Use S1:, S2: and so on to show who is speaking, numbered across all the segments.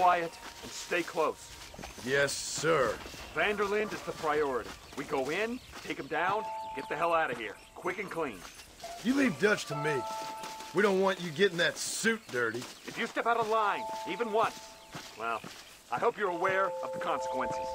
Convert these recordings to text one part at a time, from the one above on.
S1: quiet and stay close.
S2: Yes, sir.
S1: Vanderlinde is the priority. We go in, take him down, and get the hell out of here. Quick and clean.
S2: You leave Dutch to me. We don't want you getting that suit dirty.
S1: If you step out of line, even once, well, I hope you're aware of the consequences.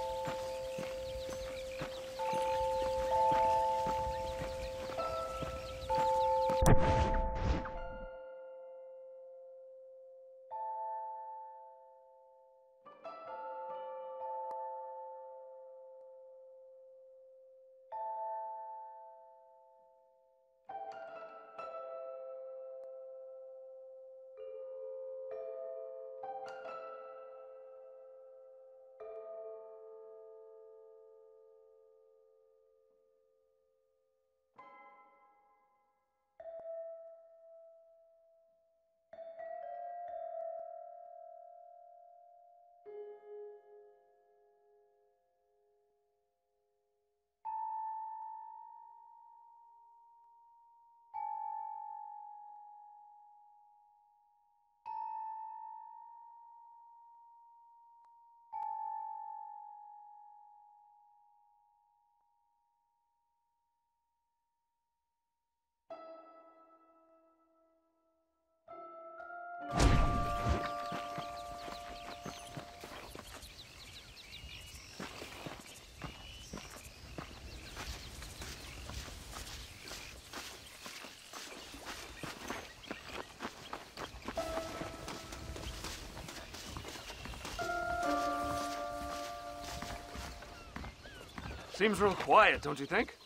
S1: Seems real quiet, don't you think?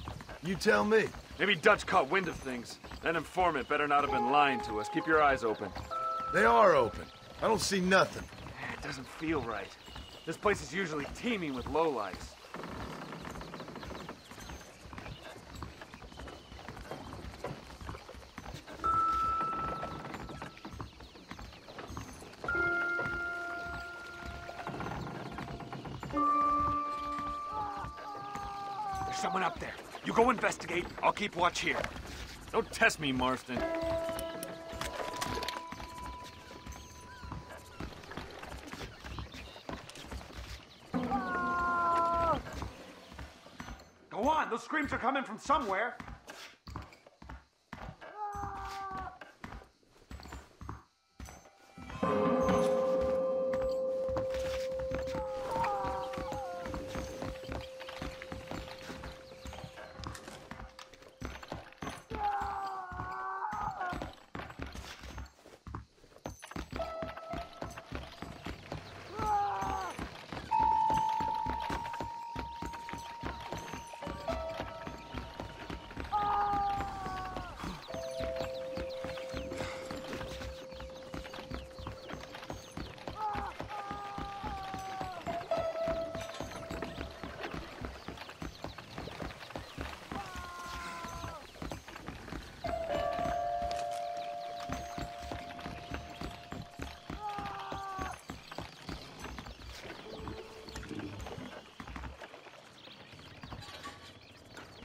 S2: You tell me.
S1: Maybe Dutch caught wind of things. That informant better not have been lying to us. Keep your eyes open.
S2: They are open. I don't see nothing.
S1: It doesn't feel right. This place is usually teeming with lowlifes. Someone up there. You go investigate. I'll keep watch here. Don't test me, Marston. Go on. Those screams are coming from somewhere.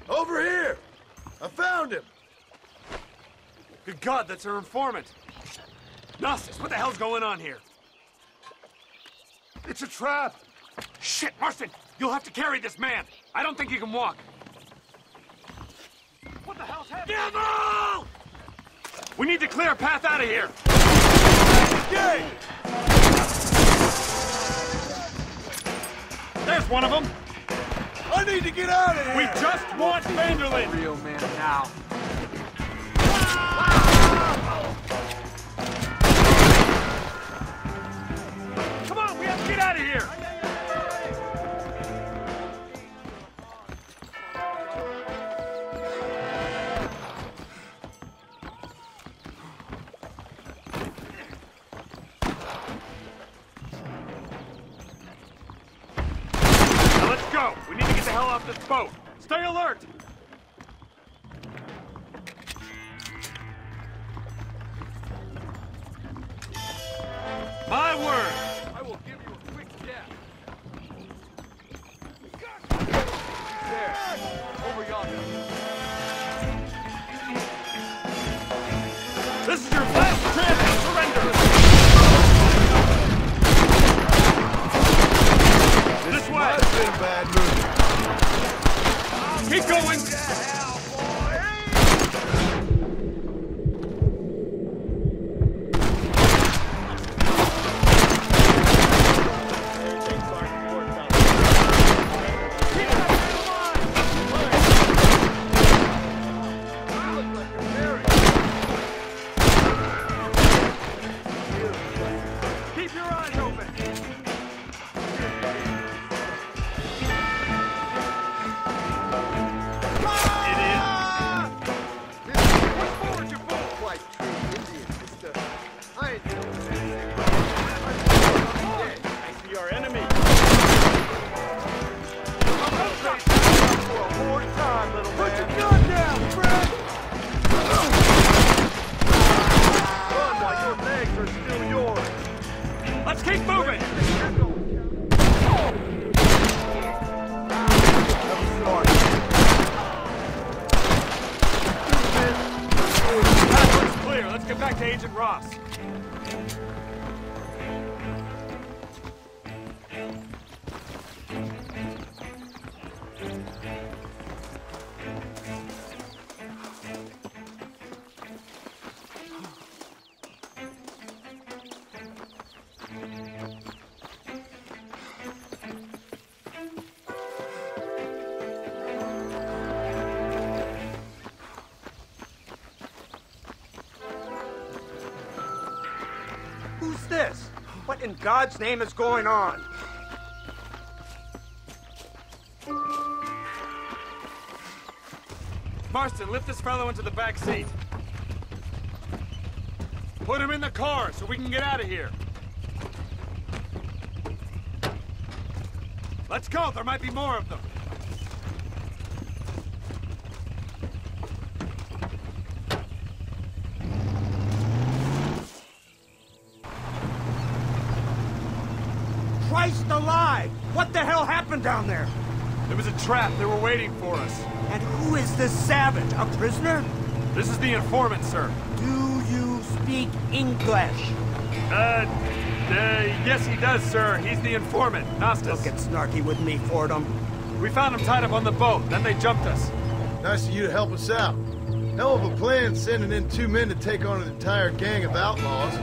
S2: Over here! I found him!
S1: Good God, that's our informant. Gnosis, what the hell's going on here?
S2: It's a trap!
S1: Shit, Marston! You'll have to carry this man! I don't think he can walk! What the hell's happening? Devil! We need to clear a path out of here!
S2: Gay!
S1: There's one of them!
S2: I need to get out of here!
S1: We just want Vanderlinde!
S3: Real man now.
S1: Come on, we have to get out of here! Now let's go! We need to get the hell off this boat! Stay alert! My word! I will give you a quick death. There, over yonder. This is your last chance to surrender!
S2: been a bad move.
S1: Keep going! Let's keep moving! That looks clear. Let's get back to Agent Ross.
S3: Who's this? What in God's name is going on?
S1: Marston, lift this fellow into the back seat. Put him in the car so we can get out of here. Let's go, there might be more of them.
S3: Christ alive! What the hell happened down there?
S1: There was a trap. They were waiting for us.
S3: And who is this savage? A prisoner?
S1: This is the informant, sir.
S3: Do you speak English?
S1: Yes he does, sir. He's the informant, Nastas.
S3: Don't get snarky with me, Fordham.
S1: We found him tied up on the boat, then they jumped us.
S2: Nice of you to help us out. Hell of a plan sending in 2 men to take on an entire gang of outlaws,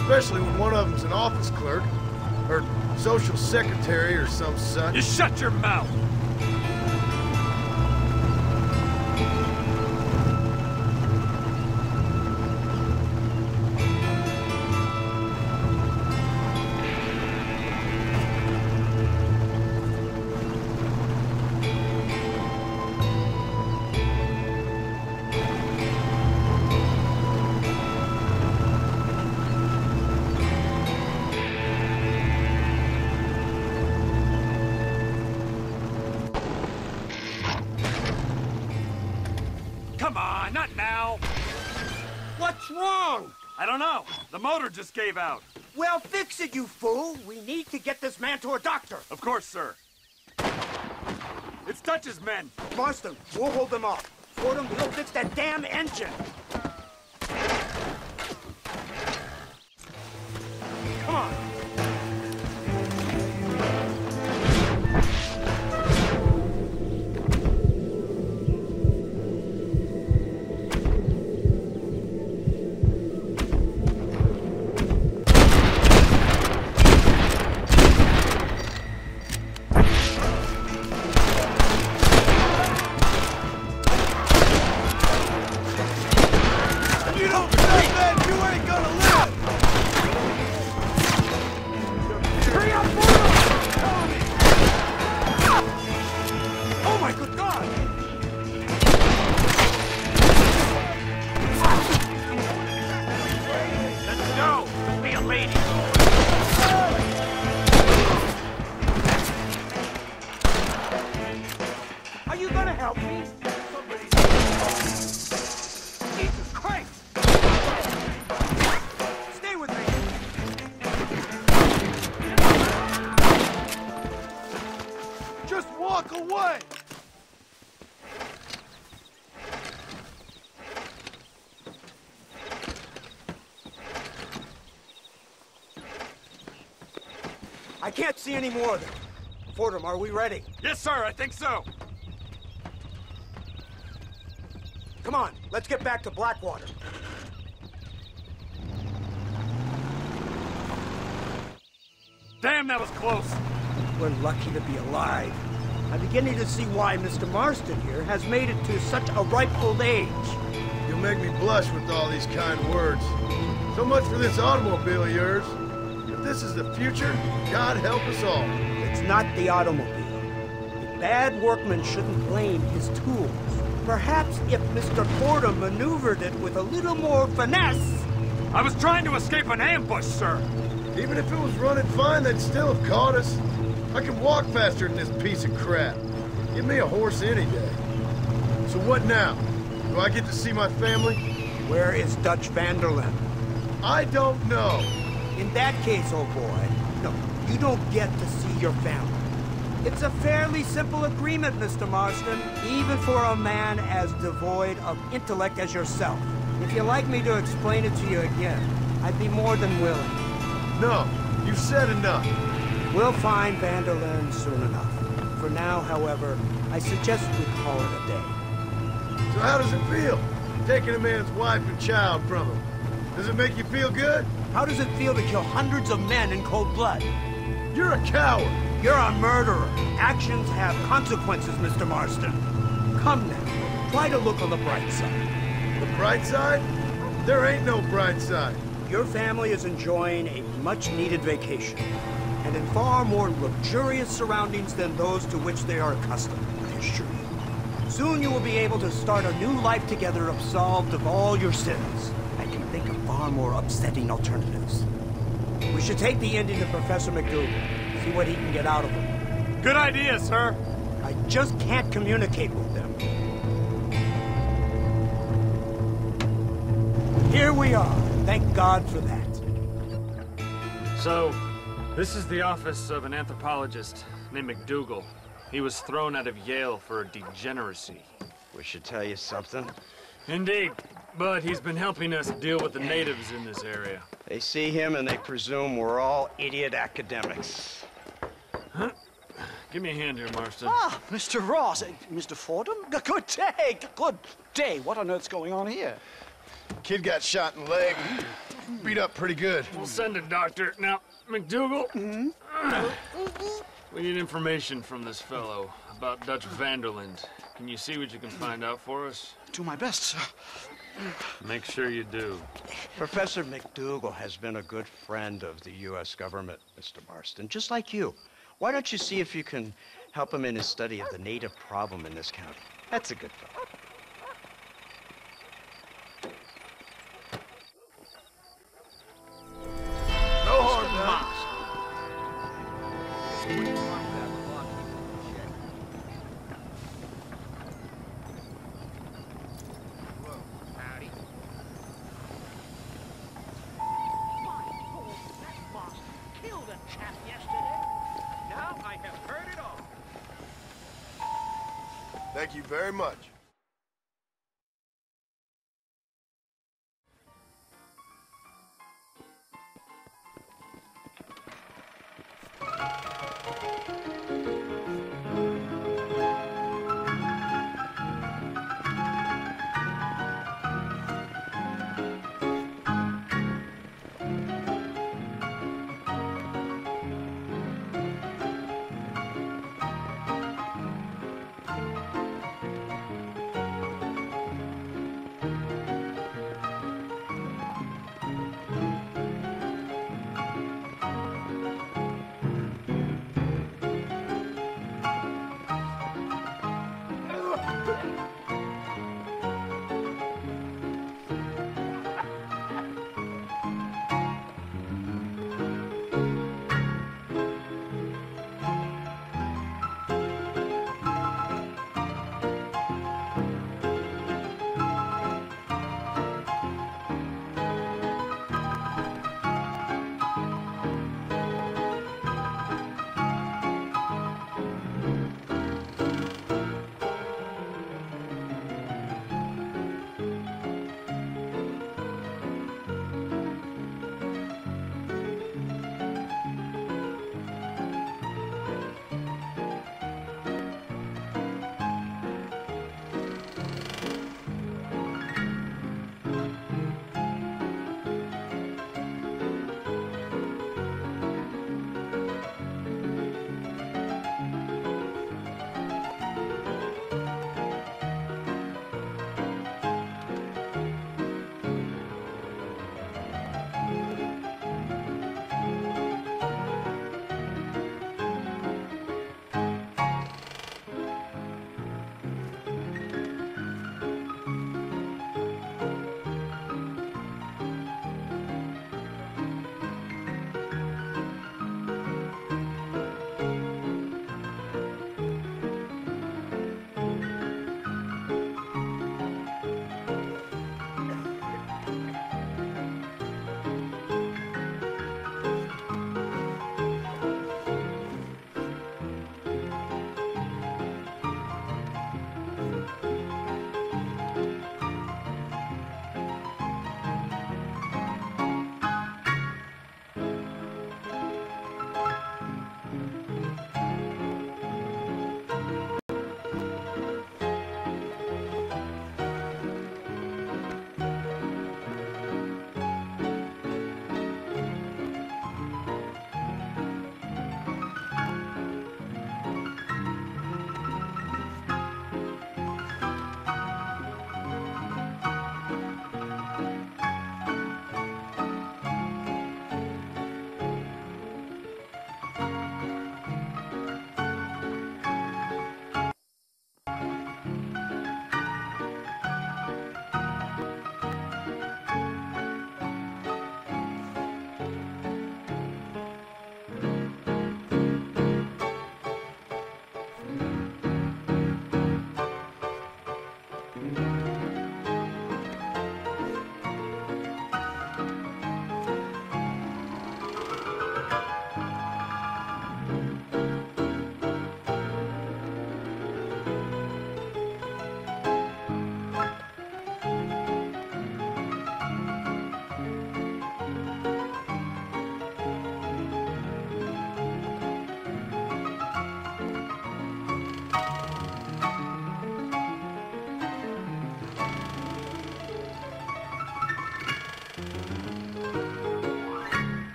S2: especially when one of them's an office clerk, or social secretary or some such.
S1: You shut your mouth! Come on, not now!
S3: What's wrong?
S1: I don't know. The motor just gave out.
S3: Well, fix it, you fool. We need to get this man to a doctor.
S1: Of course, sir. It's Dutch's men.
S3: Marston, we'll hold them off. Fordham, we'll fix that damn engine. Come on.
S2: Walk away!
S3: I can't see any more of them. Fordham, are we ready?
S1: Yes, sir, I think so.
S3: Come on, let's get back to Blackwater.
S1: Damn, that was close.
S3: We're lucky to be alive. I'm beginning to see why Mr. Marston here has made it to such a ripe old age.
S2: You'll make me blush with all these kind words. So much for this automobile of yours. If this is the future, God help us all.
S3: It's not the automobile. The bad workman shouldn't blame his tools. Perhaps if Mr. Fordham maneuvered it with a little more finesse.
S1: I was trying to escape an ambush, sir.
S2: Even if it was running fine, they'd still have caught us. I can walk faster than this piece of crap. Give me a horse any day. So what now? Do I get to see my family?
S3: Where is Dutch Vanderlyn?
S2: I don't know.
S3: In that case, old boy, no, you don't get to see your family. It's a fairly simple agreement, Mr. Marston, even for a man as devoid of intellect as yourself. If you'd like me to explain it to you again, I'd be more than willing.
S2: No, you've said enough.
S3: We'll find Vanderlyn soon enough. For now, however, I suggest we call it a day.
S2: So how does it feel, taking a man's wife and child from him? Does it make you feel good?
S3: How does it feel to kill hundreds of men in cold blood?
S2: You're a coward.
S3: You're a murderer. Actions have consequences, Mr. Marston. Come now, try to look on the bright side.
S2: The bright side? There ain't no bright side.
S3: Your family is enjoying a much-needed vacation, and in far more luxurious surroundings than those to which they are accustomed, I assure you. Soon you will be able to start a new life together absolved of all your sins. I can think of far more upsetting alternatives. We should take the Indian to Professor McDougal, see what he can get out of him.
S1: Good idea, sir.
S3: I just can't communicate with them. Here we are. Thank God for that.
S1: So, this is the office of an anthropologist named McDougal. He was thrown out of Yale for degeneracy.
S4: We should tell you something.
S1: Indeed, but he's been helping us deal with the natives in this area.
S4: They see him and they presume we're all idiot academics.
S1: Huh? Give me a hand here, Marston.
S5: Ah, Mr. Ross. Mr. Fordham? Good day. Good day. What on earth's going on here?
S2: Kid got shot in the leg. Beat up pretty good.
S1: We'll send a doctor. Now, McDougal, we need information from this fellow about Dutch Vanderlyn. Can you see what you can find out for us?
S5: Do my best, sir.
S1: Make sure you do.
S4: Professor McDougal has been a good friend of the U.S. government, Mr. Marston, just like you. Why don't you see if you can help him in his study of the native problem in this county? That's a good fellow.
S2: No harm done. Thank you very much.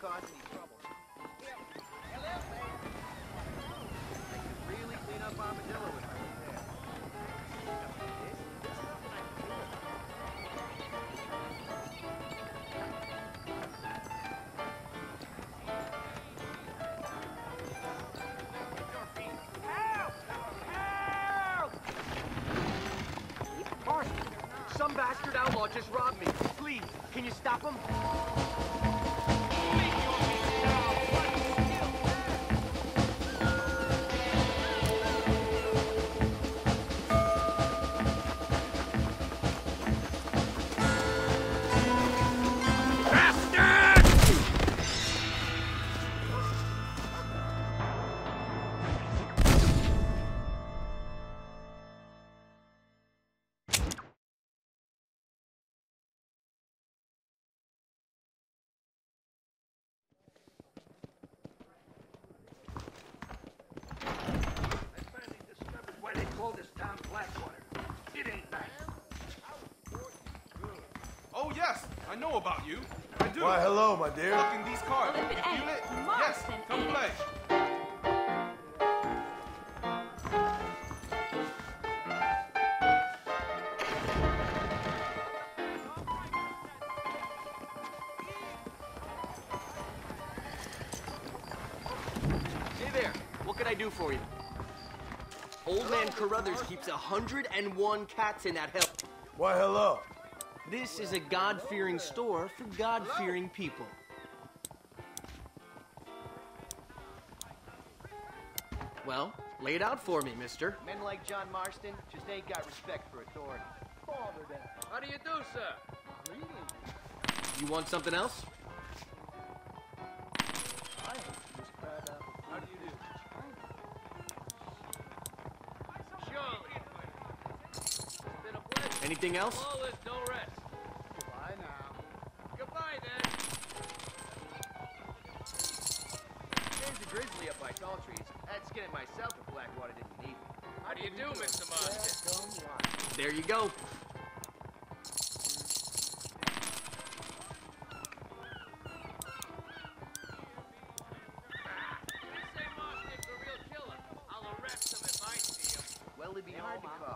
S6: won't cause any trouble. Hello, man. I could really clean up Armadillo if I was there. There's nothing I can do.
S7: Some bastard outlaw just robbed me. Please, can you stop him?
S8: Oh, yes, I know about you. I do.
S2: Why, hello, my dear.
S8: Look in these cards.
S9: Well, if it
S8: You
S9: ain't
S8: lit? Yes,
S9: Marston,
S8: come
S9: ain't
S8: play.
S7: Hey there, what can I do for you? Old man Carruthers keeps 101 cats in that hell.
S2: Why, hello.
S7: This is a God-fearing store for God-fearing people. Well, lay it out for me, mister.
S6: Men like John Marston just ain't got respect for authority.
S7: How do you do, sir? You want something else?
S6: How do you do?
S7: Anything else?
S6: Goodbye now.
S7: Goodbye, then.
S6: There's a grizzly up by tall trees. I'd skin it myself if Blackwater didn't need me.
S7: How do you do, Mr. Marston? There you go.
S6: Well, it'd be hard to call.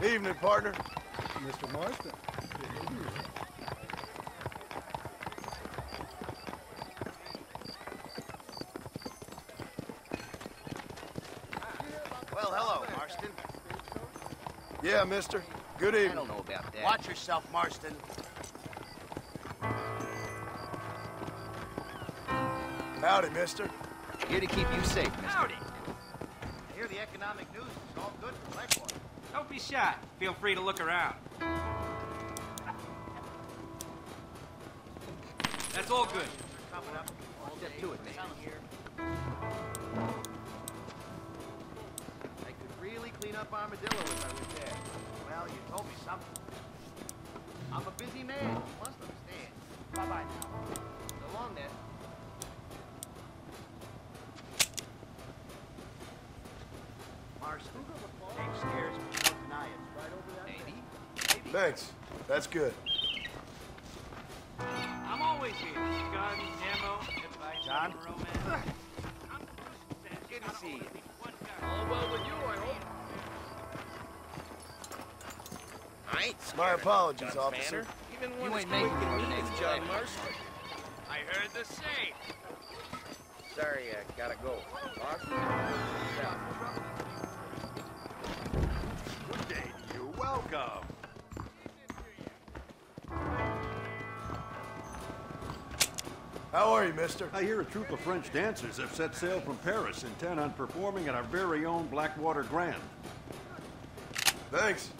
S2: Evening, partner.
S10: Mr. Marston.
S6: Well, hello, Marston.
S2: Yeah, mister. Good
S6: I
S2: evening.
S6: don't know about that. Watch yourself, Marston.
S2: Howdy, mister.
S6: Here to keep you safe, mister. Howdy. I hear the economic news is all good for Blackwater.
S11: Don't be shy. Feel free to look around. That's all good.
S6: Coming up all day. To it, man. I could really clean up Armadillo if I was there. Well, you told me something. I'm a busy man. You must understand. Bye-bye now. So long, then. Marston. Name scares me. Don't deny it. Right over that. Maybe.
S2: Thanks. That's good.
S11: I'm always here. Guns, ammo, advice,
S6: John?
S11: romance.
S6: Good to see you.
S7: All well with you, I hope.
S6: I ain't
S2: My apologies, officer.
S7: Even
S6: You ain't making it for the next
S7: John
S6: play.
S7: Marston. I heard the same.
S6: Sorry, I gotta go. Marston?
S12: Good day to you. Welcome.
S2: How are you, mister?
S12: I hear a troupe of French dancers have set sail from Paris, intent on performing at our very own Blackwater Grand.
S2: Thanks.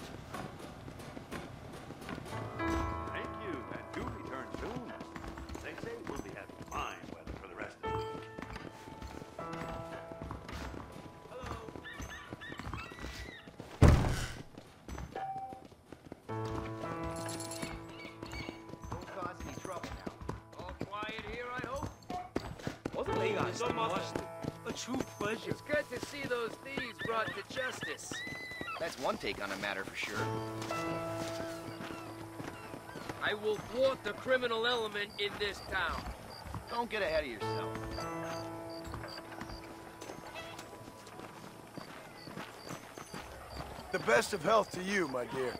S11: So much. A true pleasure.
S6: It's good to see those thieves brought to justice.
S7: That's one take on a matter for sure.
S6: I will thwart the criminal element in this town.
S7: Don't get ahead of yourself.
S2: The best of health to you, my dear.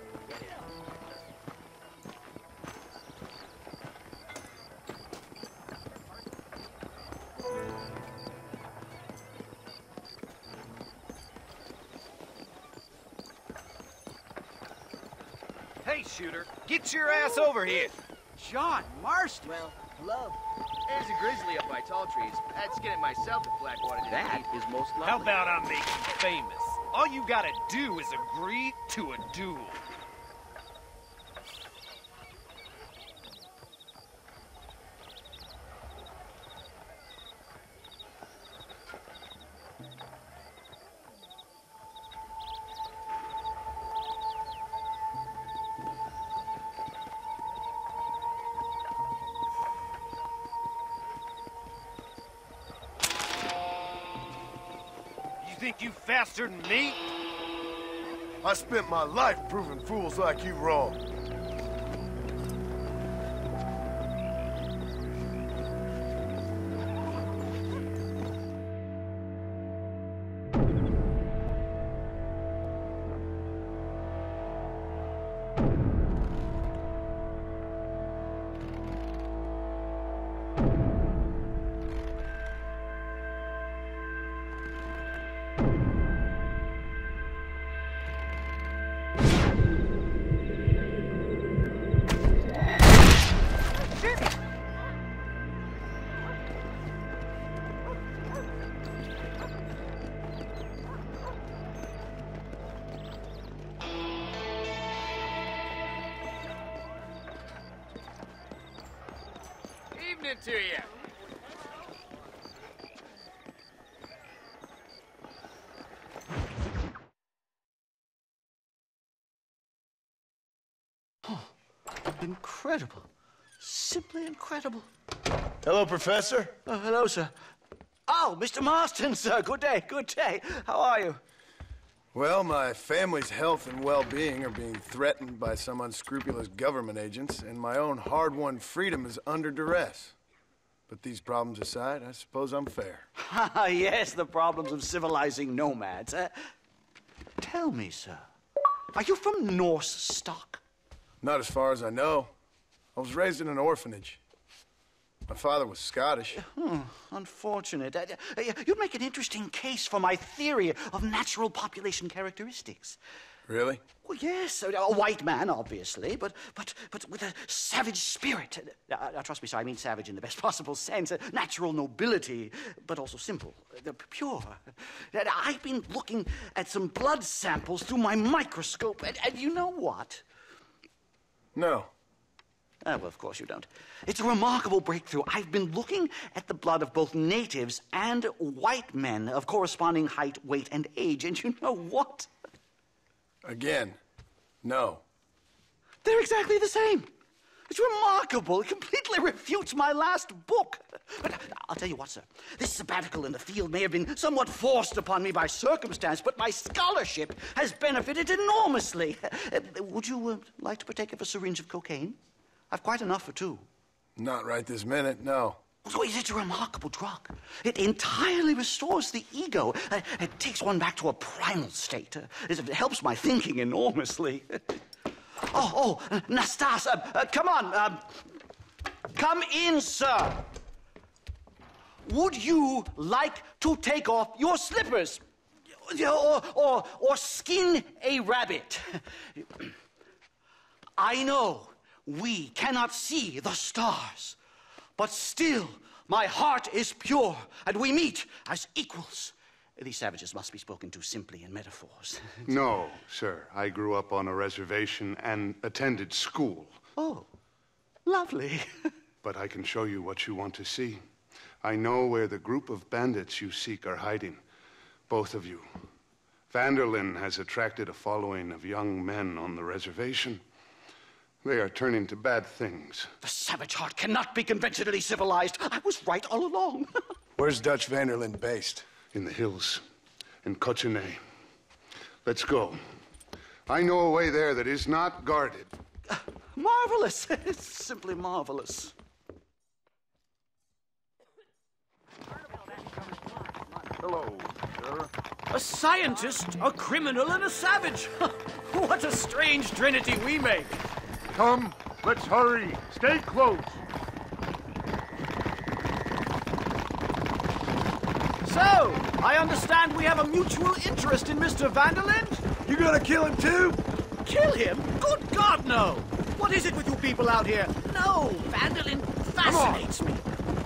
S5: Hey, shooter, get your ass over here.
S3: John Marston.
S6: Well, hello. There's a grizzly up by tall trees. I'd skin it myself if Blackwater didn't
S7: That
S6: eat.
S7: is most lovely.
S11: How about I make you famous? All you gotta do is agree to a duel. You think you faster than me?
S2: I spent my life proving fools like you wrong.
S6: Evening to you.
S5: Incredible. Simply incredible.
S2: Hello, Professor.
S5: Hello, sir. Oh, Mr. Marston, sir. Good day, good day. How are you?
S2: Well, my family's health and well-being are being threatened by some unscrupulous government agents, and my own hard-won freedom is under duress. But these problems aside, I suppose I'm fair.
S5: Yes, the problems of civilizing nomads. Tell me, sir, are you from Norse stock?
S2: Not as far as I know. I was raised in an orphanage. My father was Scottish.
S5: Unfortunate. You'd make an interesting case for my theory of natural population characteristics.
S2: Really?
S5: Well, yes, a white man, obviously, but with a savage spirit. Trust me, sir, I mean savage in the best possible sense. Natural nobility, but also simple, pure. I've been looking at some blood samples through my microscope, and you know what?
S2: No.
S5: Well, of course you don't. It's a remarkable breakthrough. I've been looking at the blood of both natives and white men of corresponding height, weight, and age, and you know what?
S2: Again, no.
S5: They're exactly the same. It's remarkable. It completely refutes my last book. But I'll tell you what, sir. This sabbatical in the field may have been somewhat forced upon me by circumstance, but my scholarship has benefited enormously. Would you like to partake of a syringe of cocaine? I've quite enough for two.
S2: Not right this minute, no.
S5: So it's a remarkable drug. It entirely restores the ego. It takes one back to a primal state. It helps my thinking enormously. Nastas, come on. Come in, sir. Would you like to take off your slippers? Or skin a rabbit? I know we cannot see the stars, but still my heart is pure, and we meet as equals. These savages must be spoken to simply in metaphors.
S9: No, sir. I grew up on a reservation and attended school.
S5: Oh, lovely.
S9: But I can show you what you want to see. I know where the group of bandits you seek are hiding. Both of you. Vanderlyn has attracted a following of young men on the reservation. They are turning to bad things.
S5: The savage heart cannot be conventionally civilized. I was right all along.
S2: Where's Dutch Vanderlyn based?
S9: In the hills, in Cochene. Let's go. I know a way there that is not guarded.
S5: Marvelous. It's simply marvelous.
S12: Hello, sir.
S11: A scientist, a criminal, and a savage. What a strange trinity we make.
S12: Come, let's hurry. Stay close.
S11: So, I understand we have a mutual interest in Mr. Vanderlyn?
S2: You gonna kill him too?
S11: Kill him? Good God, no! What is it with you people out here? No, Vanderlyn fascinates me.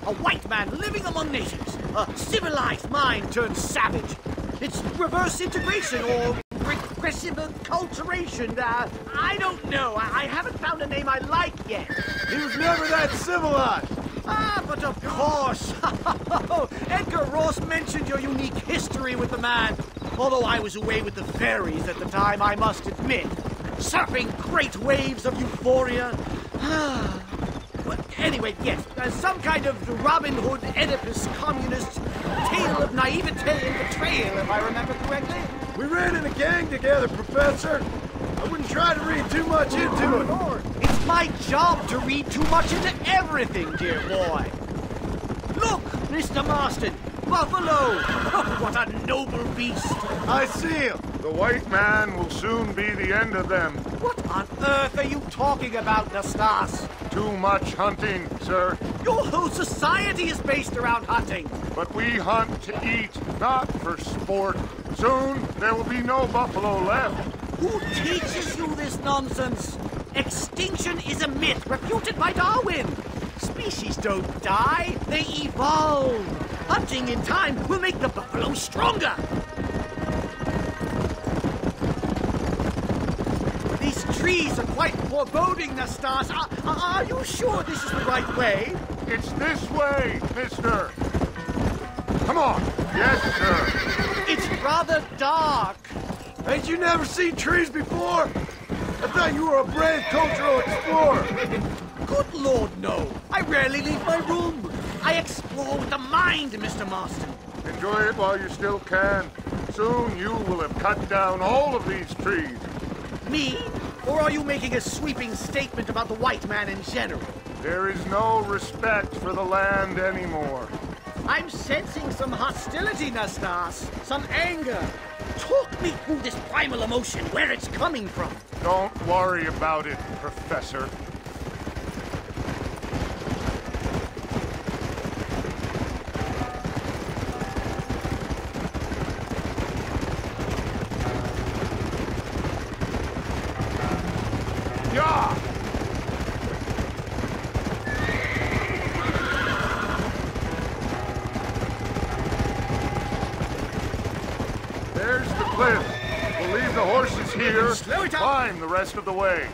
S11: A white man living among natives. A civilized mind turned savage. It's reverse integration or regressive acculturation. I don't know. I haven't found a name I like yet.
S2: He was never that civilized.
S11: Ah, but of course. Edgar Ross mentioned your unique history with the man. Although I was away with the fairies at the time, I must admit. Surfing great waves of euphoria. Well, anyway, yes, some kind of Robin Hood, Oedipus, communist tale of naivete and betrayal, if I remember correctly.
S2: We ran in a gang together, Professor. I wouldn't try to read too much into it.
S11: Lord, it's my job to read too much into everything, dear boy. Look, Mr. Marston, buffalo. Oh, what a noble beast.
S2: I see him.
S12: The white man will soon be the end of them.
S11: What on earth are you talking about, Nastas?
S12: Too much hunting, sir.
S11: Your whole society is based around hunting.
S12: But we hunt to eat, not for sport. Soon there will be no buffalo left.
S11: Who teaches you this nonsense? Extinction is a myth refuted by Darwin. Species don't die, they evolve. Hunting in time will make the buffalo stronger. These trees are quite foreboding, Nastas. Are you sure this is the right way?
S12: It's this way, mister. Come on. Yes, sir.
S11: It's rather dark.
S2: Ain't you never seen trees before? I thought you were a brave cultural explorer.
S11: Good Lord, no. I rarely leave my room. I explore with the mind, Mr. Marston.
S12: Enjoy it while you still can. Soon you will have cut down all of these trees.
S11: Me? Or are you making a sweeping statement about the white man in general?
S12: There is no respect for the land anymore.
S11: I'm sensing some hostility, Nastas. Some anger. Talk me through this primal emotion, where it's coming from.
S12: Don't worry about it, Professor. Yeah! There's the cliff. We'll leave the horses here.
S11: Slow it up.
S12: Climb the rest of the way.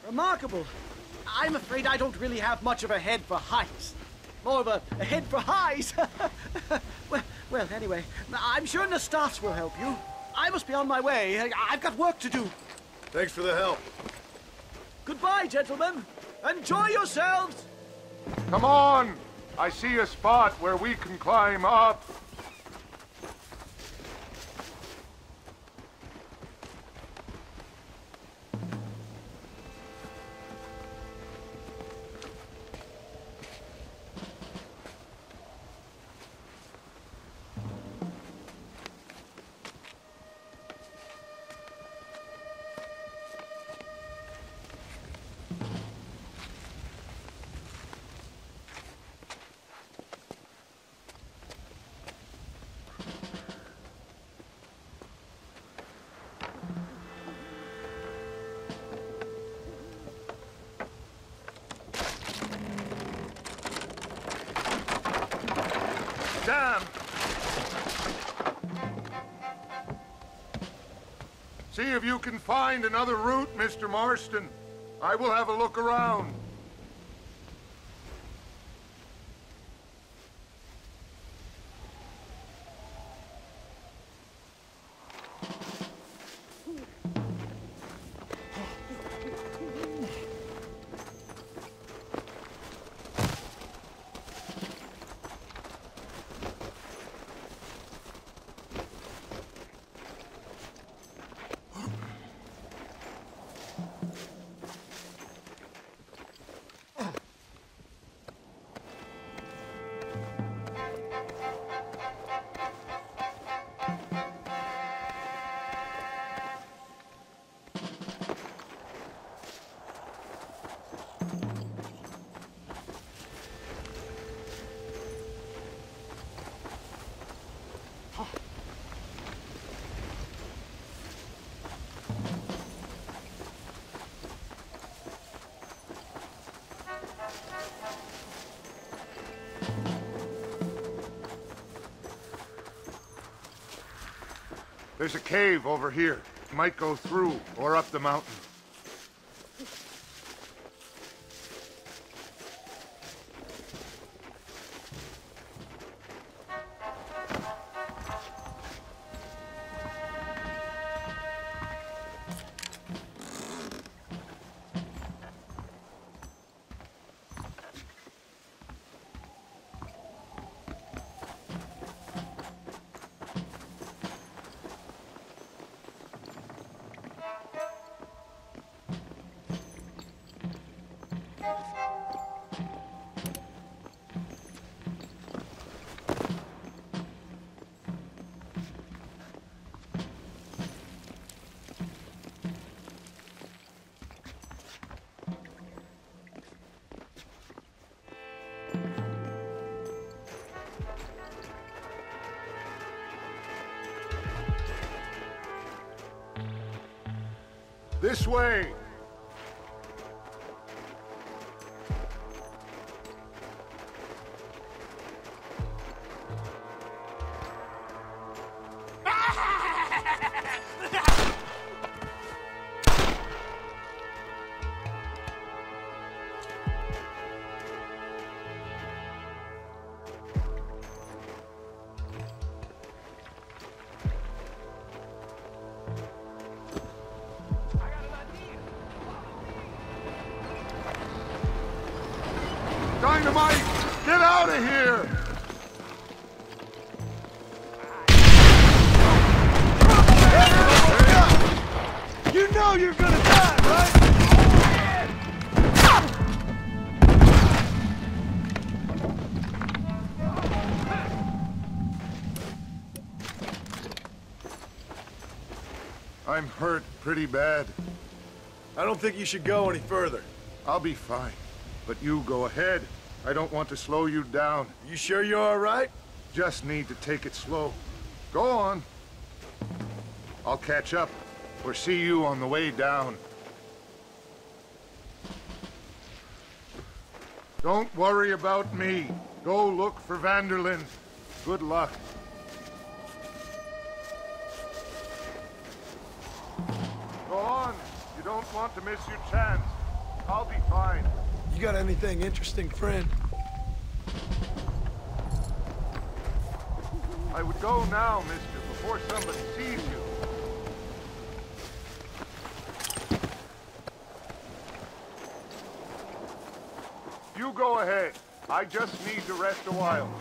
S11: Remarkable. I'm afraid I don't really have much of a head for heights. More of a head for highs. well, anyway, I'm sure Nastas will help you. I must be on my way. I've got work to do.
S2: Thanks for the help.
S11: Goodbye, gentlemen. Enjoy yourselves.
S12: Come on! I see a spot where we can climb up. Damn! See if you can find another route, Mr. Marston. I will have a look around. There's a cave over here. Might go through or up the mountain. This way! Dynamite! Get out of here!
S2: You know you're gonna die, right?
S12: I'm hurt pretty bad.
S2: I don't think you should go any further.
S12: I'll be fine. But you go ahead. I don't want to slow you down.
S2: You sure you're all right?
S12: Just need to take it slow. Go on. I'll catch up or see you on the way down. Don't worry about me. Go look for Vanderlyn. Good luck. Go on. You don't want to miss your chance. I'll be fine.
S2: You got anything interesting, friend?
S12: I would go now, mister, before somebody sees you. You go ahead. I just need to rest a while.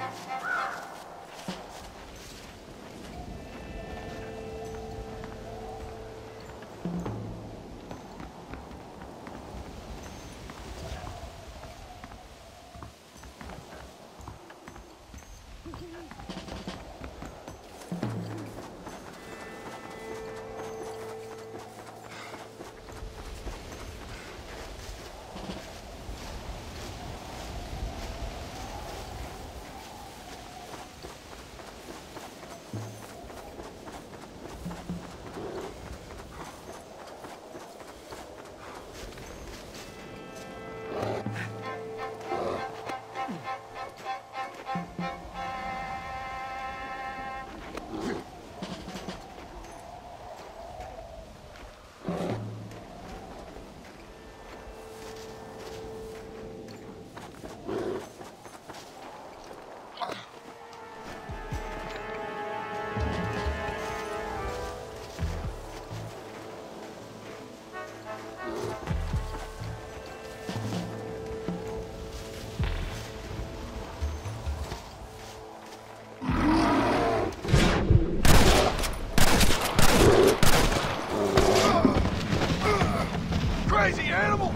S2: Crazy animal!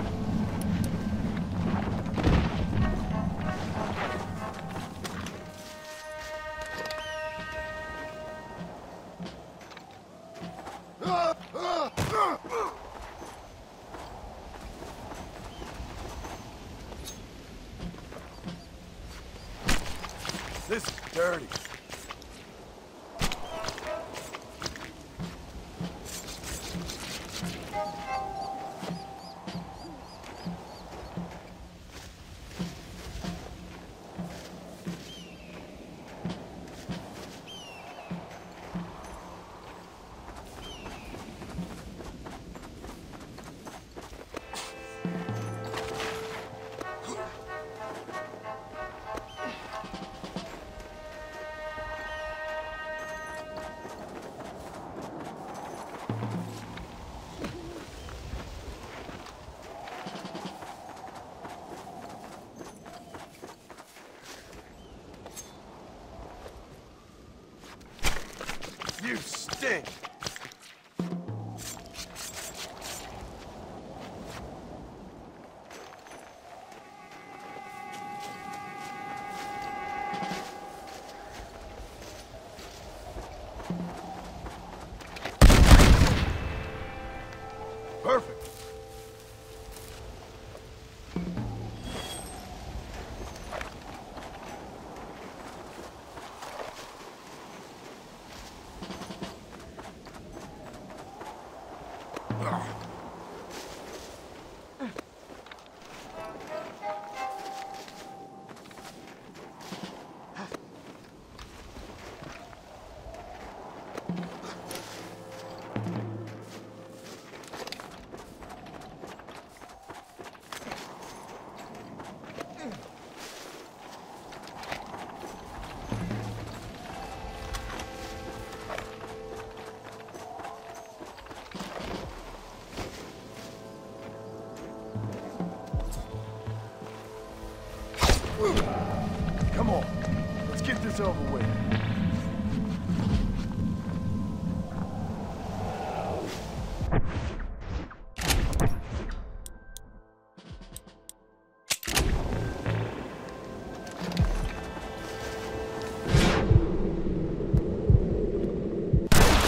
S2: This is dirty. You stink. Perfect. Come on, let's get this over with.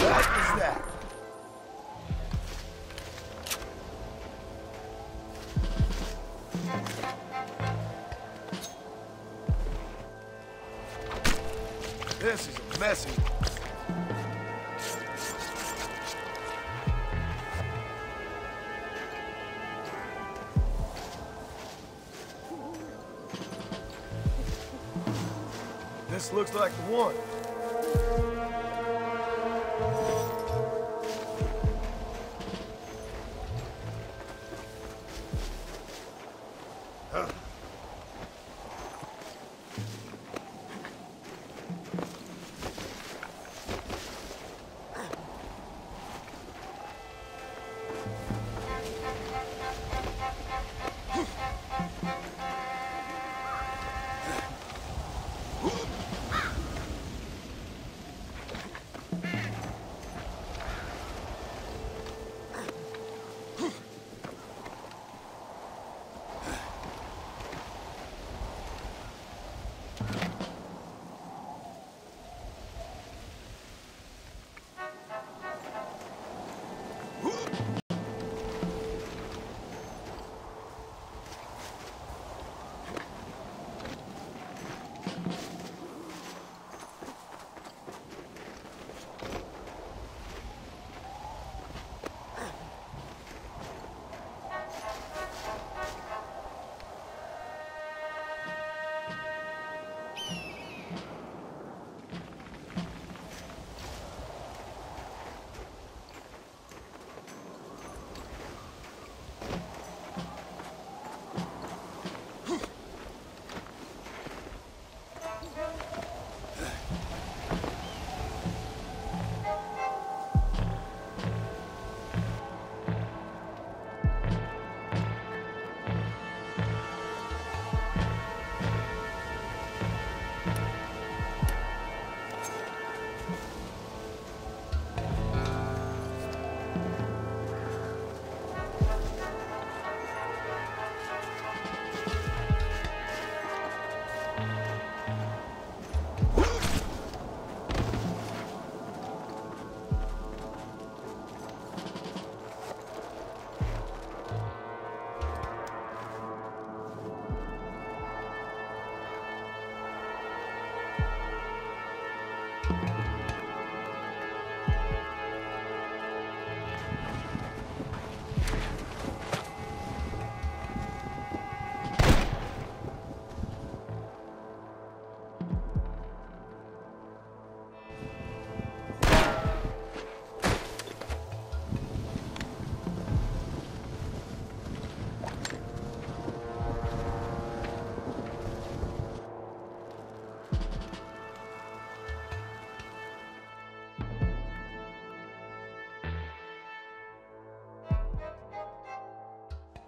S2: That is that. This is a messy one. This looks like the one.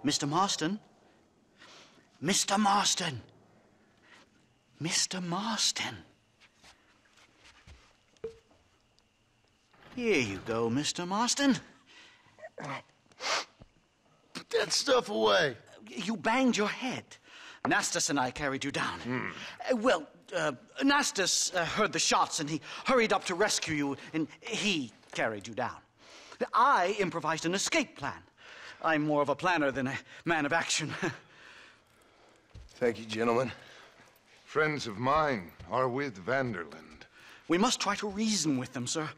S5: Mr. Marston? Mr. Marston! Mr. Marston! Here you go, Mr. Marston.
S2: Put that stuff away.
S5: You banged your head. Nastas and I carried you down. Nastas heard the shots and he hurried up to rescue you, and he carried you down. I improvised an escape plan. I'm more of a planner than a man of action.
S12: Thank you, gentlemen. Friends of mine are with Vanderlinde.
S5: We must try to reason with them, sir.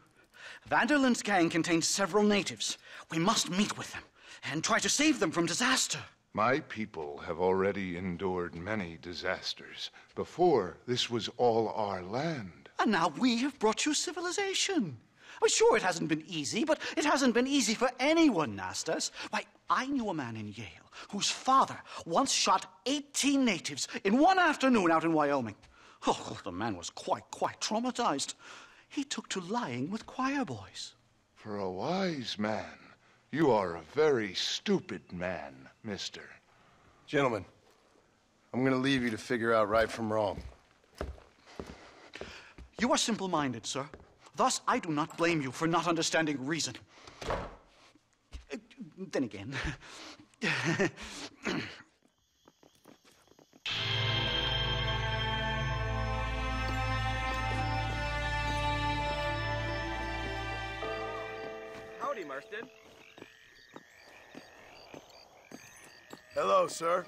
S5: Vanderlinde's gang contains several natives. We must meet with them and try to save them from disaster.
S12: My people have already endured many disasters. Before, this was all our land.
S5: And now we have brought you civilization. Well, sure, it hasn't been easy, but it hasn't been easy for anyone, Nastas. Why, I knew a man in Yale whose father once shot 18 natives in one afternoon out in Wyoming. Oh, the man was quite traumatized. He took to lying with choir boys.
S12: For a wise man, you are a very stupid man, mister.
S2: Gentlemen, I'm gonna leave you to figure out right from wrong.
S5: You are simple-minded, sir. Thus, I do not blame you for not understanding reason. Then again...
S7: Howdy, Marston.
S2: Hello, sir.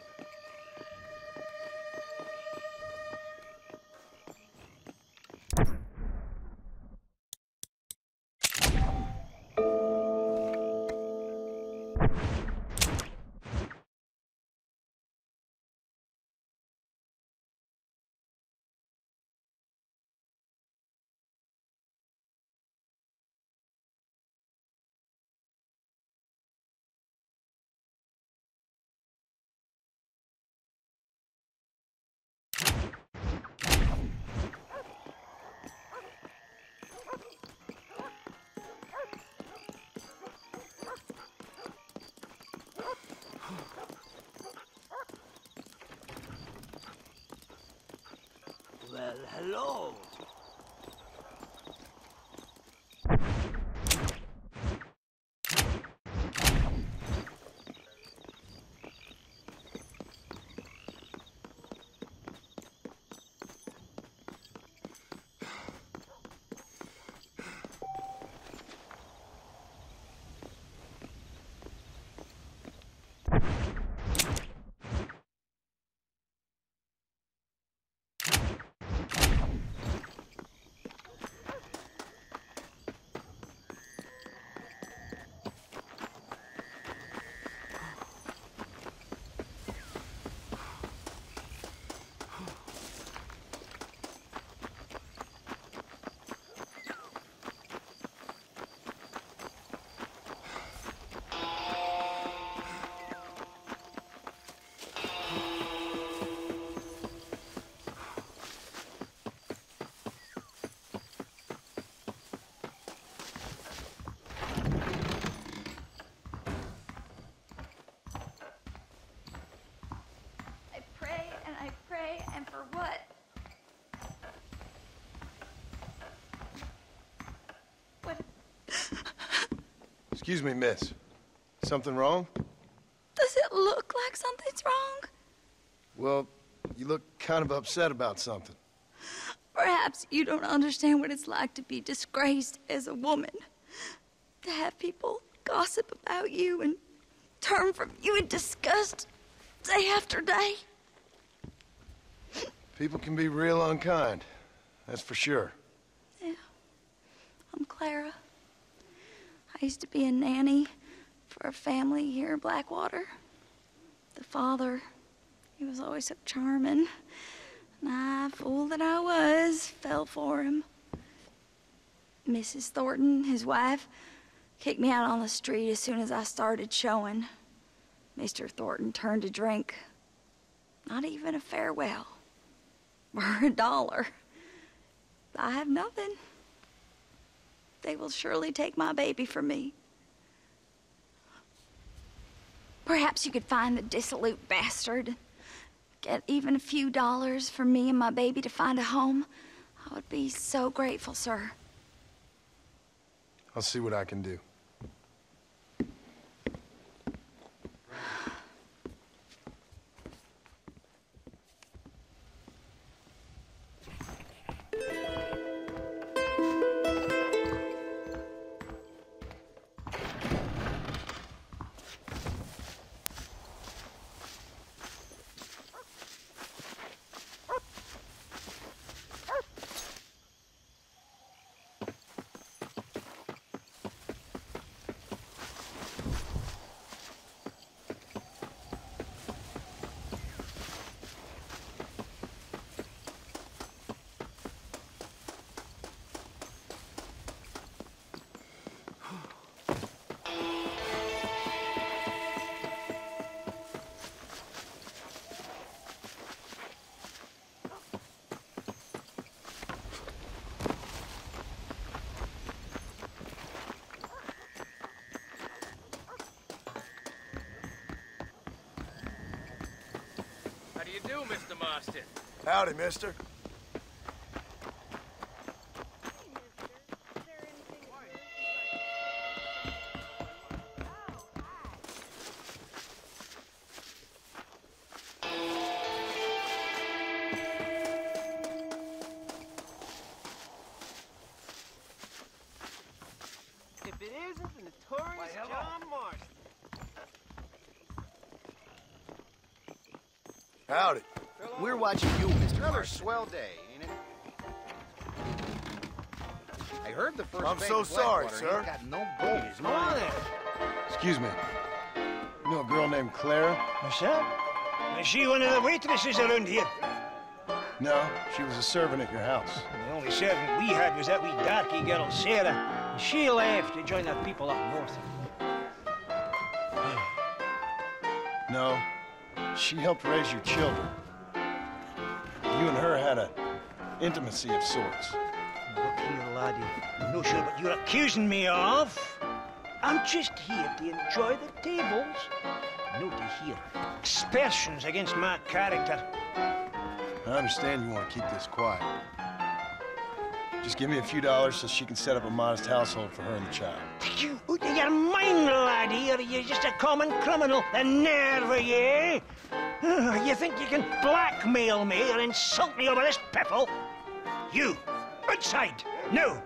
S3: Well, hello.
S10: And for what? What?
S2: Excuse me, miss. Something wrong?
S10: Does it look like something's wrong?
S2: Well, you look kind of upset about something.
S10: Perhaps you don't understand what it's like to be disgraced as a woman. To have people gossip about you and turn from you in disgust day after day.
S2: People can be real unkind, that's for sure.
S10: Yeah, I'm Clara. I used to be a nanny for a family here in Blackwater. The father, he was always so charming. And I, fool that I was, fell for him. Mrs. Thornton, his wife, kicked me out on the street as soon as I started showing. Mr. Thornton turned to drink. Not even a farewell. For $1. I have nothing. They will surely take my baby from me. Perhaps you could find the dissolute bastard. Get even a few dollars for me and my baby to find a home. I would be so grateful, sir.
S2: I'll see what I can do.
S6: How do you do, Mr. Marston?
S2: Howdy, mister.
S6: If it isn't the notorious John Marston.
S2: Howdy.
S6: We're watching you, Mr. Another swell day, ain't it? I heard the first
S2: I'm
S6: bank
S2: so
S6: of
S2: sorry,
S6: Blackwater
S2: sir.
S6: ain't got no gold.
S3: Come on there.
S2: Excuse me. You know a girl named Clara?
S5: What's that? Is she one of the waitresses around here?
S2: No, she was a servant at your house.
S5: The only servant we had was that wee darky girl, Sarah. And she left to join our people up north.
S2: No, she helped raise your children. You and her had a intimacy of sorts.
S5: Look here, laddie. I'm not sure what you're accusing me of. I'm just here to enjoy the tables. Not to hear aspersions against my character.
S2: I understand you want to keep this quiet. Just give me a few dollars so she can set up a modest household for her and the child.
S5: You out of your mind, laddie, or are you just a common criminal? The nerve of you! You think you can blackmail me or insult me over this piffle? You, outside, no!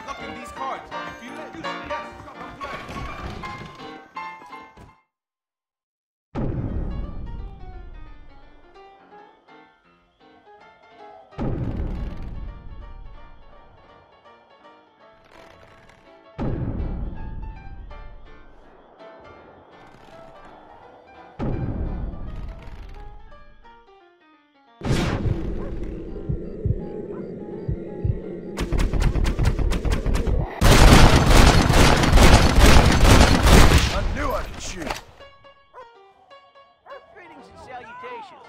S8: Look in these cards. You feel it? Yes. Come play.
S6: Greetings and salutations.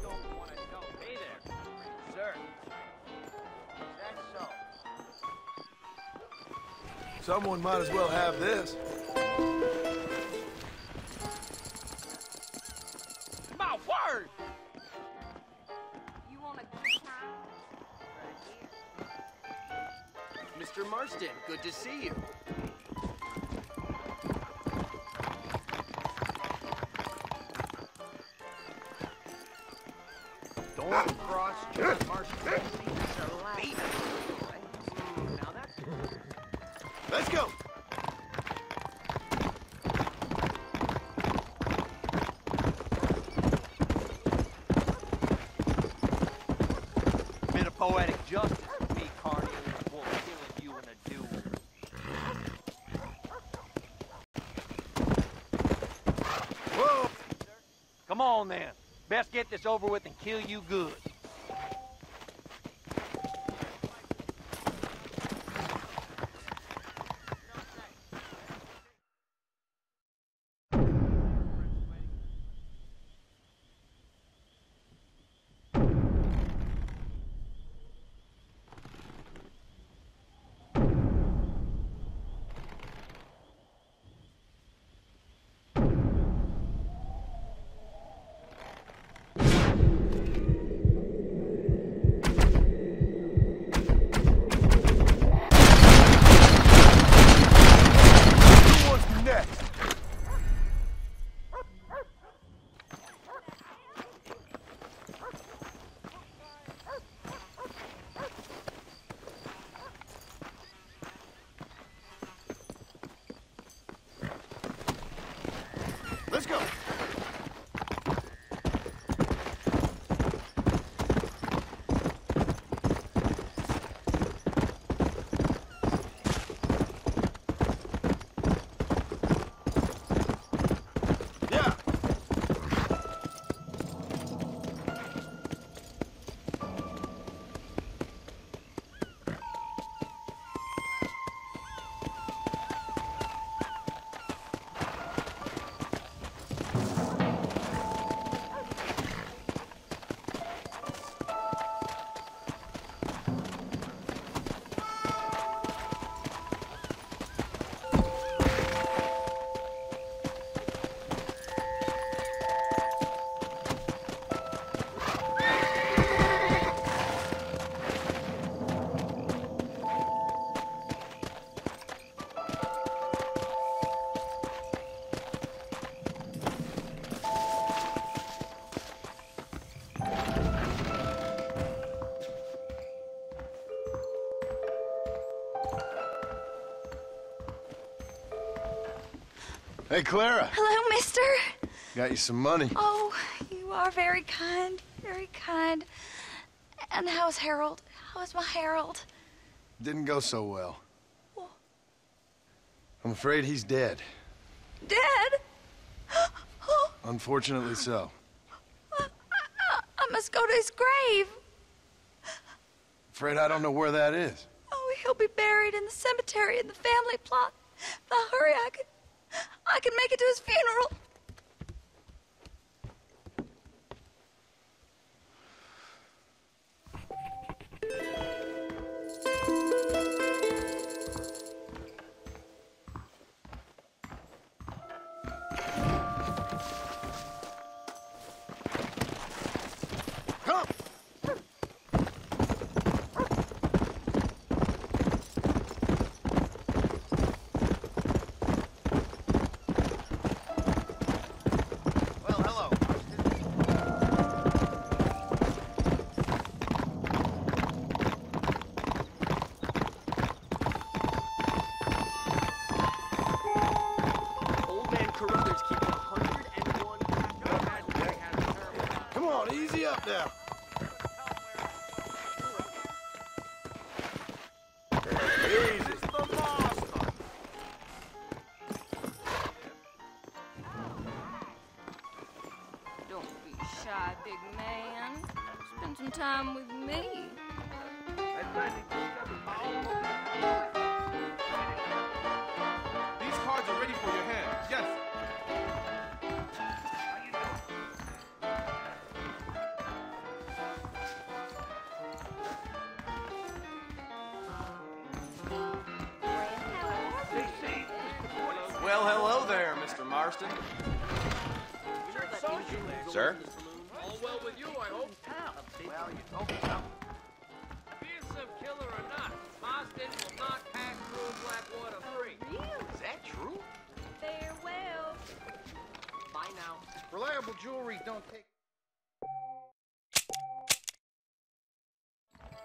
S6: Don't want to know. Hey there, sir. Is that so?
S2: Someone might as well have this.
S6: My word!
S10: You want a good time? Right here.
S7: Mr. Marston. Good to see you.
S6: Don't cross John Marston.
S7: Now that's...
S2: Let's go.
S6: Bit of poetic justice for me, Carney, and wolf killing you in a duel.
S2: Whoa!
S6: Come on, then. Best get this over with and kill you good.
S2: Let's go. Yeah. Hey, Clara.
S10: Hello, mister.
S2: Got you some money.
S10: Oh, you are very kind. Very kind. And how's Harold? How's my Harold?
S2: Didn't go so well.
S10: Oh.
S2: I'm afraid he's dead.
S10: Dead? Oh,
S2: Unfortunately so.
S10: I must go to his grave.
S2: Afraid I don't know where that is.
S10: Oh, he'll be buried in the cemetery in the family plot. Now hurry, I can make it to his funeral.
S2: Come!
S6: Well, hello.
S7: Old man Carruthers keeps 101
S2: Come on, easy up now. Easy.
S10: Don't be shy, big man. Spend some time with me.
S8: These cards are ready for your hand. Yes.
S13: Well, hello there, Mr. Marston. Sir?
S1: All well with you, I hope.
S6: Well, you told me something.
S1: Be it some killer or not, Marston will
S7: not pass through Blackwater free.
S6: Is that true?
S10: Farewell.
S7: Bye now.
S6: Reliable jewelry don't take...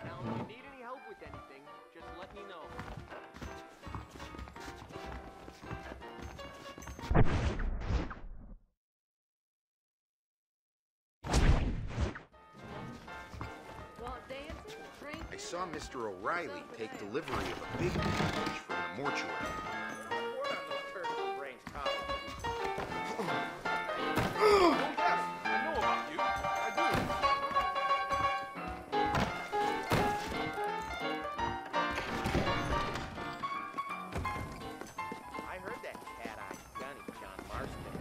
S7: Now, if you need any help with anything, just let me know.
S10: Want dancing? Drinking?
S6: I saw Mr. O'Reilly take delivery of a big package from the mortuary. Report on those turtle brains, Colin.
S8: Oh, yes, I know about you. I do.
S6: I heard that cat-eyed gunny, John Marston.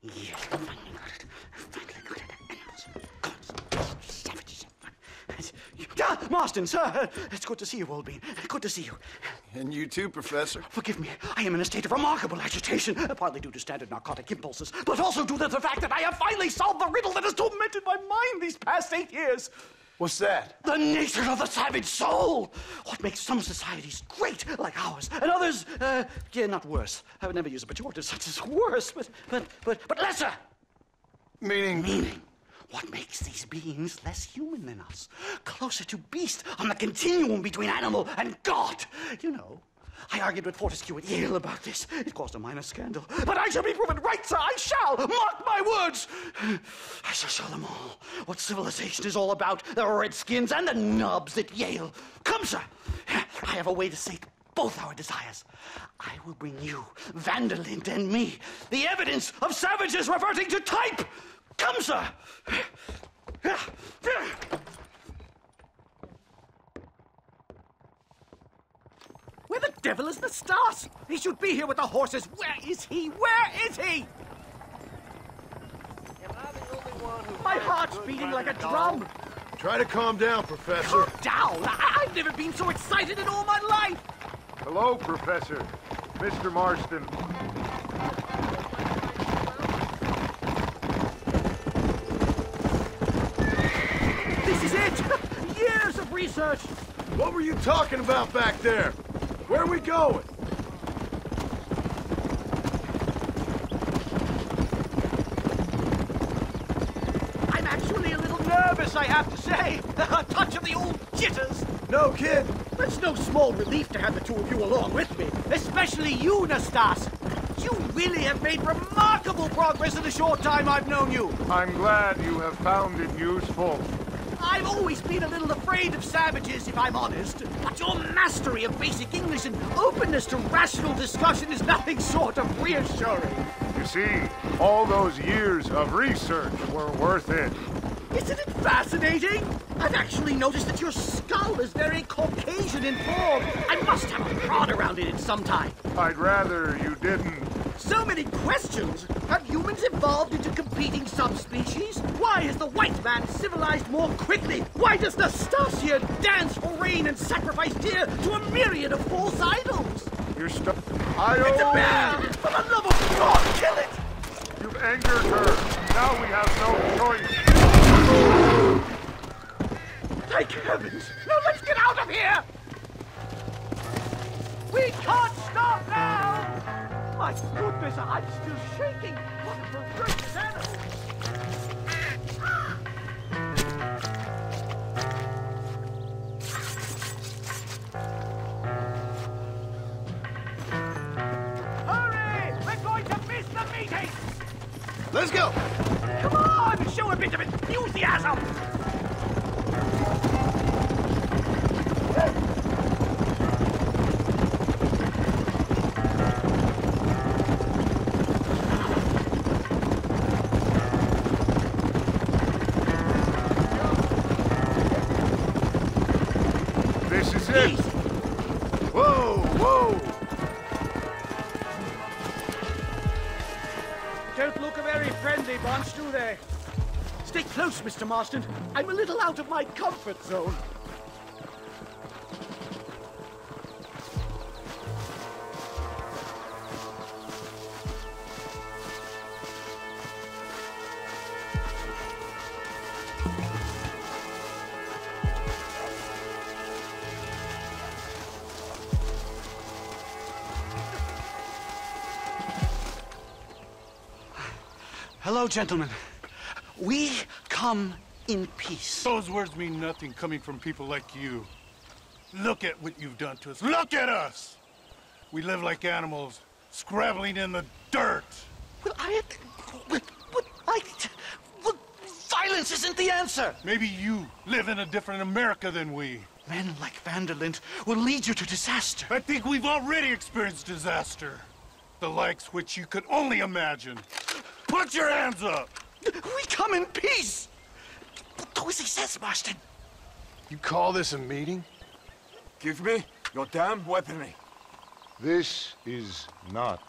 S5: Yeah, finally got it. Finally got it. God, savages. Marston, sir! It's good to see you, old bean. Good to see you.
S2: And you too, Professor.
S5: Forgive me. I am in a state of remarkable agitation, partly due to standard narcotic impulses, but also due to the fact that I have finally solved the riddle that has tormented my mind these past 8 years.
S2: What's that?
S5: The nature of the savage soul! What makes some societies great, like ours, and others, not worse. I would never use a pejorative such as worse, but lesser!
S2: Meaning?
S5: What makes these beings less human than us? Closer to beast on the continuum between animal and God. You know, I argued with Fortescue at Yale about this. It caused a minor scandal. But I shall be proven right, sir. I shall. Mark my words. I shall show them all what civilization is all about. The redskins and the nubs at Yale. Come, sir. I have a way to sate both our desires. I will bring you, Vanderlinde, and me, the evidence of savages reverting to type. Come, sir!
S11: Where the devil is the Stas? He should be here with the horses. Where is he? Where is he?
S6: Am I the only one who...
S11: My heart's beating like a drum.
S2: Try to calm down, Professor.
S11: Calm down. I've never been so excited in all my life.
S12: Hello, Professor. Mr. Marston.
S11: This is it. Years of research.
S2: What were you talking about back there? Where are we going?
S11: I'm actually a little nervous, I have to say. A touch of the old jitters.
S2: No kid.
S11: It's no small relief to have the two of you along with me, especially you, Nastas. You really have made remarkable progress in the short time I've known you.
S12: I'm glad you have found it useful.
S11: I've always been a little afraid of savages, if I'm honest. But your mastery of basic English and openness to rational discussion is nothing short of reassuring.
S12: You see, all those years of research were worth it.
S11: Isn't it fascinating? I've actually noticed that your skull is very Caucasian in form. I must have a prod around it at some time.
S12: I'd rather you didn't.
S11: So many questions! Have humans evolved into competing subspecies? Why has the white man civilized more quickly? Why does Nastasia dance for rain and sacrifice deer to a myriad of false idols?
S12: You're stuck.
S11: It's a bear! For the love of God, kill it!
S12: You've angered her. Now we have no choice.
S11: Thank heavens! Now let's get out of here! We can't stop now! My goodness, I'm still shaking! What a ferocious animal! Hurry! We're going to miss the meeting!
S2: Let's go!
S11: Come on! Show a bit of enthusiasm!
S12: This is it.
S2: Whoa, whoa!
S11: Don't look a very friendly bunch, do they? Stay close, Mr. Marston. I'm a little out of my comfort zone.
S5: Hello, gentlemen. We come in peace.
S12: Those words mean nothing coming from people like you. Look at what you've done to us. Look at us! We live like animals, scrabbling in the dirt.
S5: Well, violence isn't the answer.
S12: Maybe you live in a different America than we.
S5: Men like van der Linde will lead you to disaster.
S12: I think we've already experienced disaster. The likes which you could only imagine. Put your hands up!
S5: We come in peace! Do as he says, Marston.
S2: You call this a meeting?
S8: Give me your damn weaponry.
S12: This is not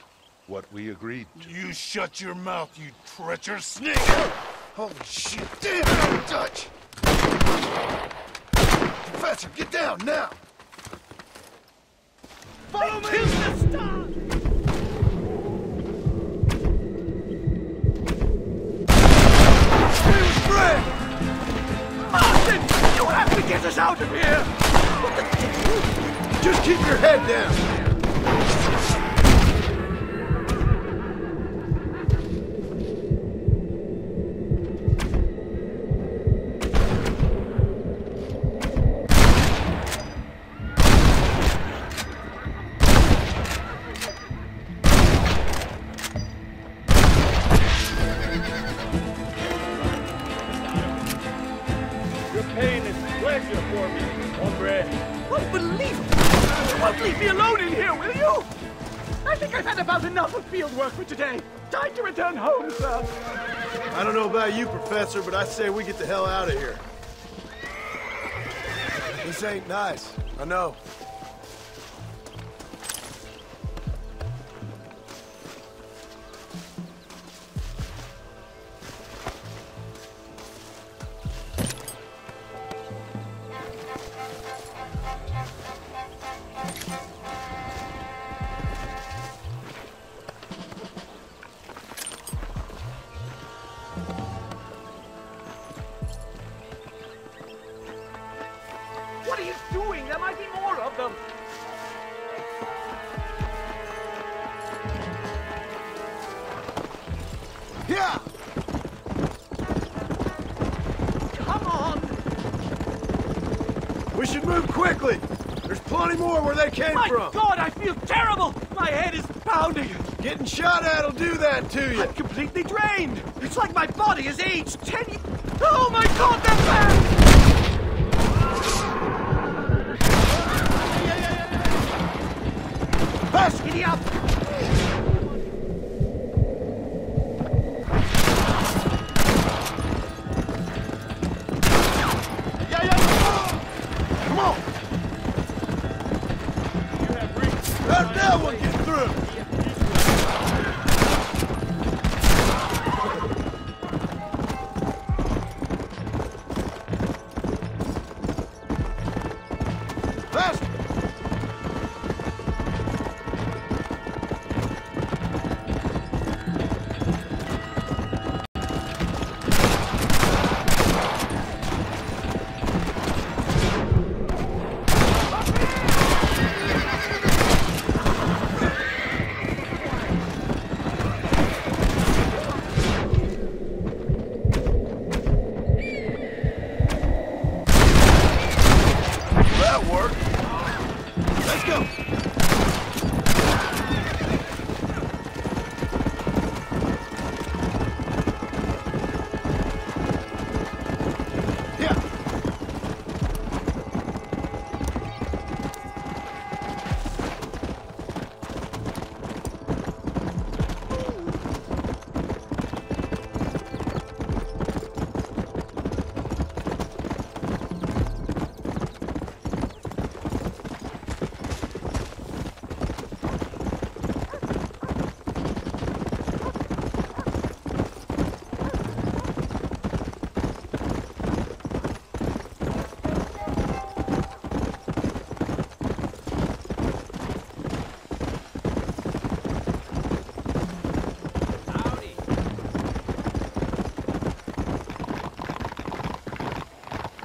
S12: what we agreed to. You shut your mouth, you treacherous snake!
S2: Holy shit! Damn, don't touch! Professor, get down now!
S11: Follow me! Kiss the star! Martin! You have to get us out of here!
S2: Just keep your head down!
S11: For today. Time to return home, sir.
S2: I don't know about you, Professor, but I say we get the hell out of here. This ain't nice. I know.
S11: What are you doing? There might be more of them.
S2: Yeah!
S11: Come on!
S2: We should move quickly! There's plenty more where they came from!
S11: My God, I feel terrible! My head is pounding!
S2: Getting shot at'll do that to you!
S11: I'm completely drained! It's like my body has aged 10 years! Oh my God, they're back!
S2: Fast!
S11: Giddy up!
S2: Come on! How'd that one get through? Fast! That worked. Let's go. Yeah.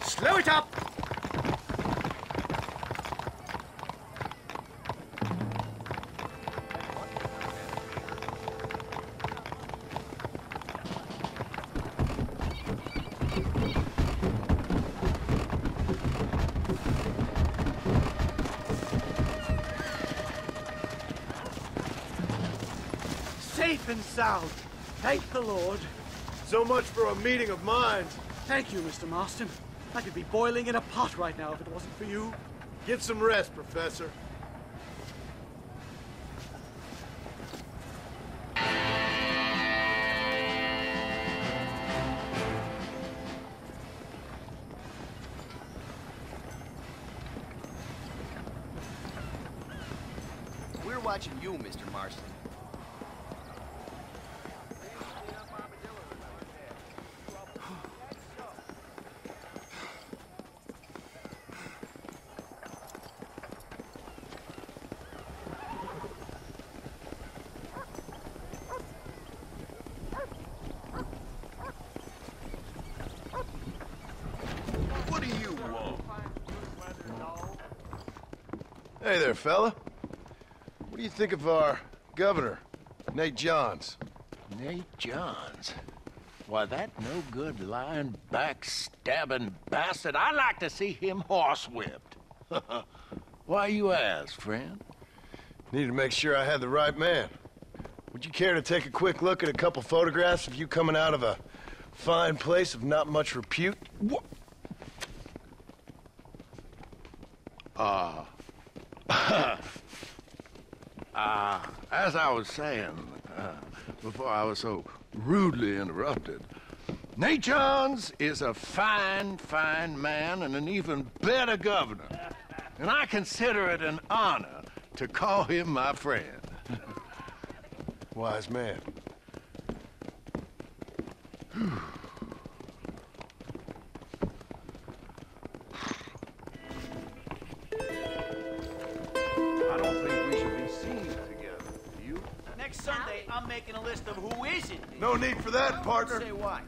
S11: Slow it up! safe and sound. Thank the Lord.
S2: So much for a meeting of minds.
S11: Thank you, Mr. Marston. I could be boiling in a pot right now if it wasn't for you.
S2: Get some rest, Professor.
S6: We're watching you, Mr. Marston.
S2: What do you want? Hey there, fella. What do you think of our governor, Nate Johns?
S14: Nate Johns? Why, that no-good, lying, backstabbing bastard, I'd like to see him horsewhipped. Why you ask, friend?
S2: Needed to make sure I had the right man. Would you care to take a quick look at a couple photographs of you coming out of a fine place of not much repute?
S14: As I was saying, before I was so rudely interrupted, Nate Johns is a fine, fine man and an even better governor. And I consider it an honor to call him my friend.
S2: Wise man.
S14: I don't think we should be seen together, do you?
S11: Next Sunday, I'm making a list of who isn't.
S2: No need for that, partner.
S11: Say why.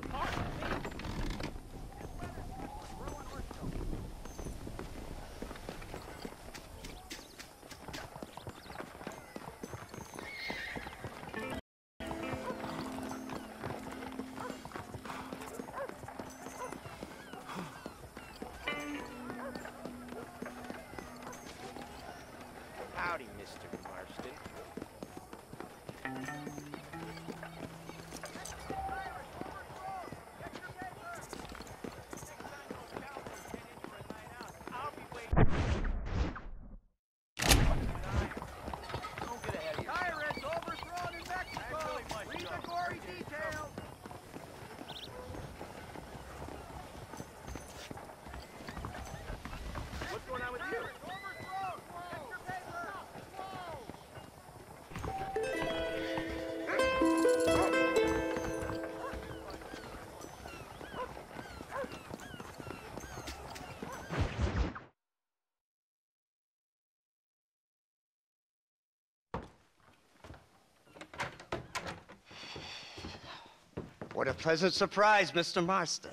S6: Howdy, Mr. Marston.
S11: Pirates overthrown in Mexico. Read the gory details.
S6: What's going on with you?
S4: What a pleasant surprise, Mr. Marston.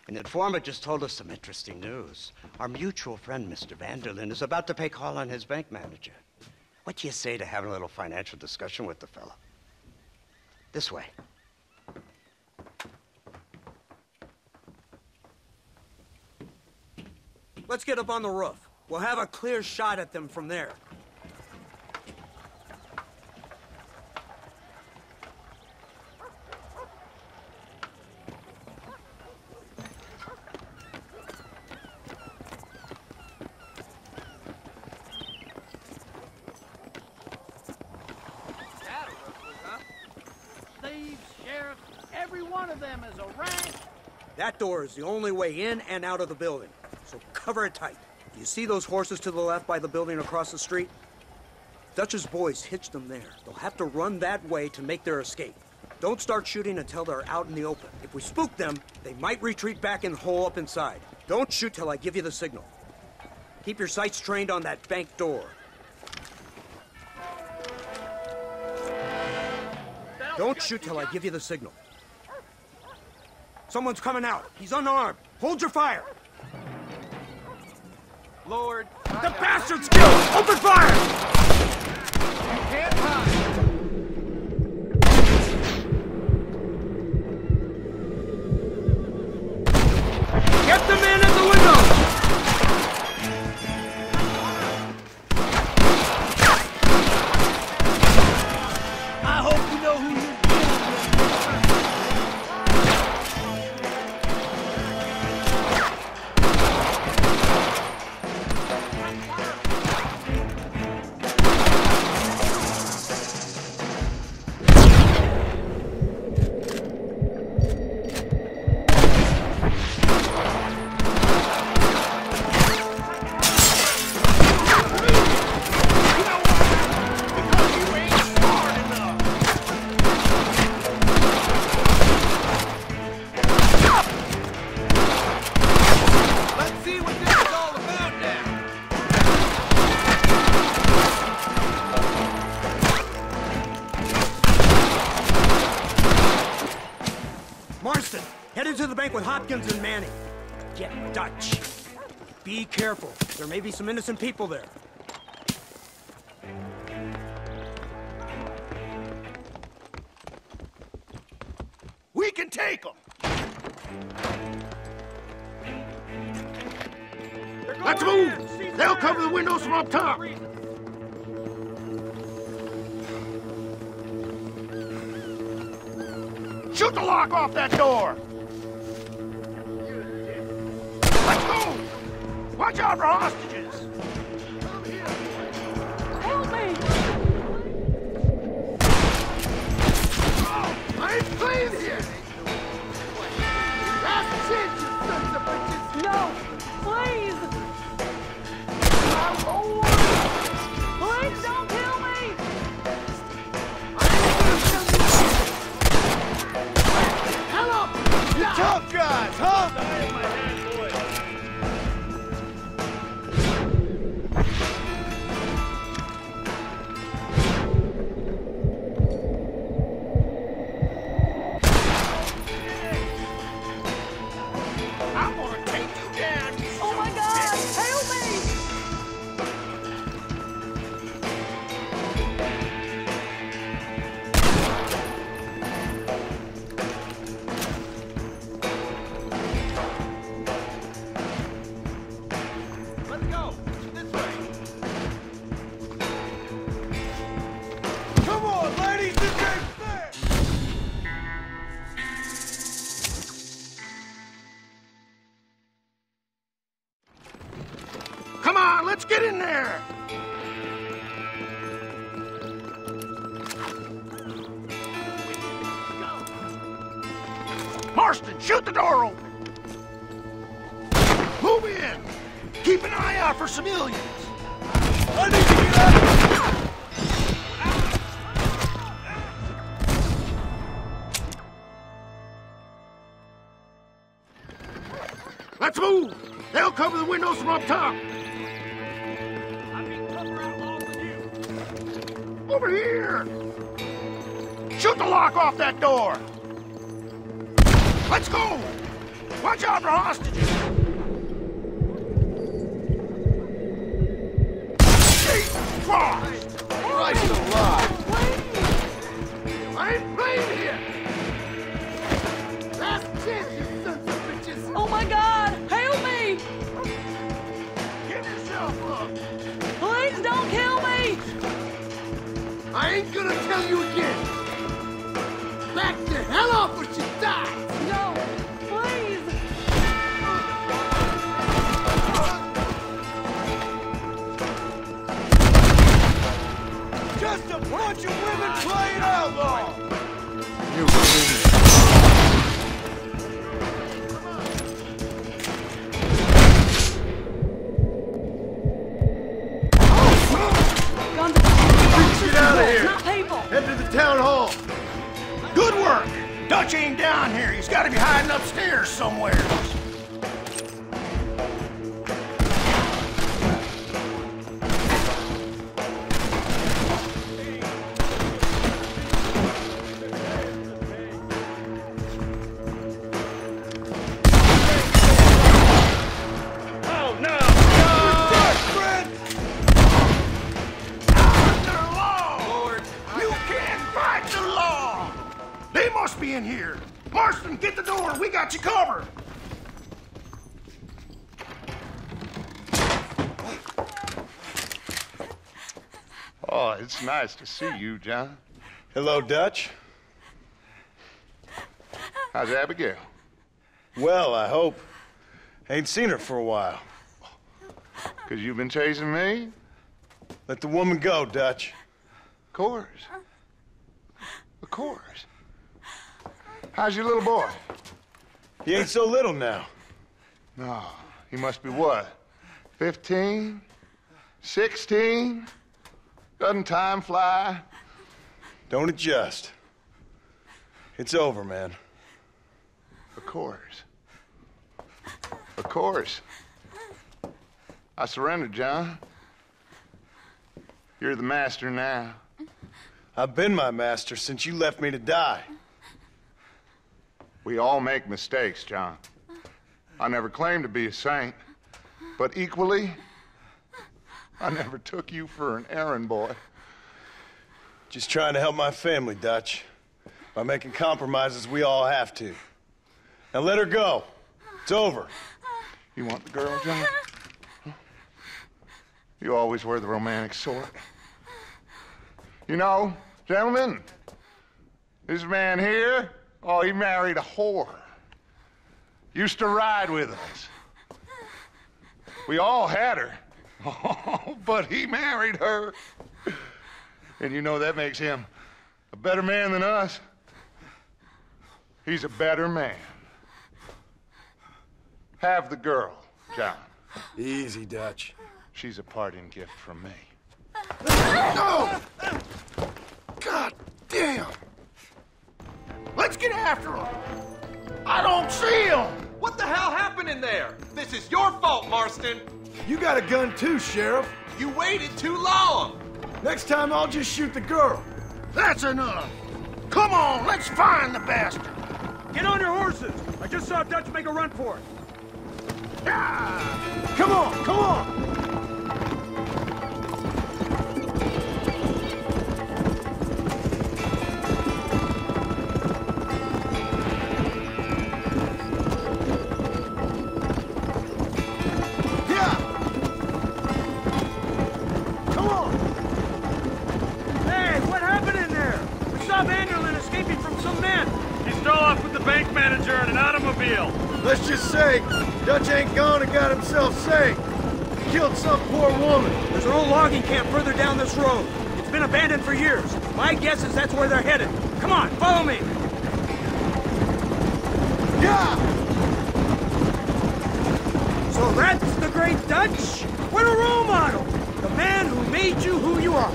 S4: An informant just told us some interesting news. Our mutual friend, Mr. Vanderlyn, is about to pay call on his bank manager. What do you say to having a little financial discussion with the fella? This way.
S3: Let's get up on the roof. We'll have a clear shot at them from there.
S11: Thieves, sheriff, every one of them is a rank.
S3: That door is the only way in and out of the building, so cover it tight. You see those horses to the left by the building across the street? Dutch's boys hitched them there. They'll have to run that way to make their escape. Don't start shooting until they're out in the open. If we spook them, they might retreat back and hole up inside. Don't shoot till I give you the signal. Keep your sights trained on that bank door. Don't shoot till I give you the signal. Someone's coming out. He's unarmed. Hold your fire.
S7: Lord.
S3: The bastard's killed! Open fire!
S7: You can't hide.
S3: Get the man in the window!
S11: I hope you know who
S3: Marston, head into the bank with Hopkins and Manning. Get Dutch. Be careful. There may be some innocent people there.
S14: We can take them! Let's move! They'll cover the windows from up top! Shoot the lock off that door! Let's go! Watch out for hostages!
S10: Help me!
S14: Oh, I ain't playing here! Last chance, you sons of bitches!
S10: No! Please! Please don't kill me!
S14: Help! You tough guys, huh? I'm gonna take you down!
S10: Oh my God! Help me!
S6: Let's go. This way.
S2: Come on, ladies, this ain't fair!
S14: Come on, let's get in there! Marston, shoot the door open! Move in! Keep an eye out for civilians!
S2: I need to get out!
S14: Let's move! They'll cover the windows from up top! Over here! Shoot the lock off that door! Let's go! Watch out for hostages! Jesus Christ!
S2: Christ alive!
S14: I ain't playing here! Last chance, you sons of bitches!
S10: Oh my God! Help me!
S14: Give yourself up!
S10: Please don't kill me!
S14: I ain't gonna tell you again! Back the hell off or she dies!
S10: No! Please!
S2: Just a bunch of women playing outlaw!
S9: You
S2: Get out of here!
S10: Not people!
S2: Head to the town hall!
S14: Good work! Dutch ain't down here. He's gotta be hiding upstairs somewhere.
S12: Oh, no!
S14: Under law!
S7: Lord,
S14: You can't fight the law! They must be in here. Marston, get the door. We got you covered.
S9: Oh, it's nice to see you, John.
S2: Hello, Dutch.
S9: How's Abigail?
S2: Well, I hope. Ain't seen her for a while.
S9: 'Cause you've been chasing me?
S2: Let the woman go, Dutch.
S9: Of course. Of course. How's your little boy?
S2: He ain't so little now.
S9: No, he must be what? 15? 16? Doesn't time fly?
S2: Don't adjust. It's over, man.
S9: Of course. Of course. I surrendered, John. You're the master now.
S2: I've been my master since you left me to die.
S9: We all make mistakes, John. I never claimed to be a saint, but equally, I never took you for an errand boy.
S15: Just trying to help my family, Dutch. By making compromises, we all have to. Now let her go. It's over.
S9: You want the girl, John? You always were the romantic sort. You know, gentlemen, this man here, oh, he married a whore. Used to ride with us. We all had her. Oh, but he married her. And you know that makes him a better man than us. He's a better man. Have the girl, John.
S15: Easy, Dutch.
S9: She's a parting gift from me.
S12: No! God damn! Let's get after him! I don't see him!
S13: What the hell happened in there? This is your fault, Marston!
S2: You got a gun too, Sheriff.
S13: You waited too long!
S2: Next time I'll just shoot the girl.
S12: That's enough! Come on, let's find the bastard!
S11: Get on your horses! I just saw Dutch make a run for it.
S2: Come on, come on! Let's just say, Dutch ain't gone and got himself saved. Killed some poor woman.
S3: There's an old logging camp further down this road. It's been abandoned for years. My guess is that's where they're headed. Come on, follow me.
S2: Yeah!
S3: So that's the great Dutch? What a role model! The man who made you who you are.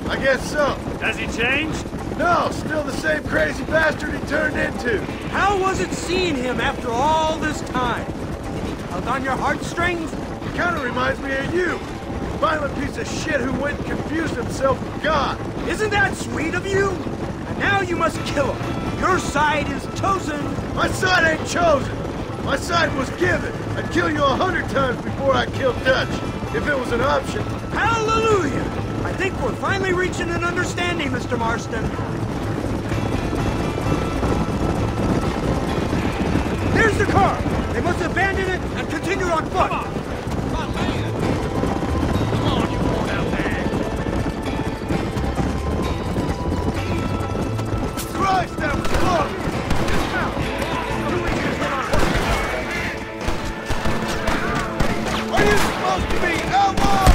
S2: I guess so.
S1: Has he changed?
S2: No, still the same crazy bastard he turned into.
S3: How was it seeing him after all this time? Did he tug on your heartstrings?
S2: He kind of reminds me of you. Violent piece of shit who went and confused himself with God.
S3: Isn't that sweet of you? And now you must kill him. Your side is chosen.
S2: My side ain't chosen. My side was given. I'd kill you 100 times before I killed Dutch, if it was an option.
S3: Hallelujah! I think we're finally reaching an understanding, Mr. Marston. There's the car! They must abandon it and continue on foot! Come on!
S13: My man! Come on, you worn out bag!
S2: Christ, that was close! Are you supposed to be outlaws?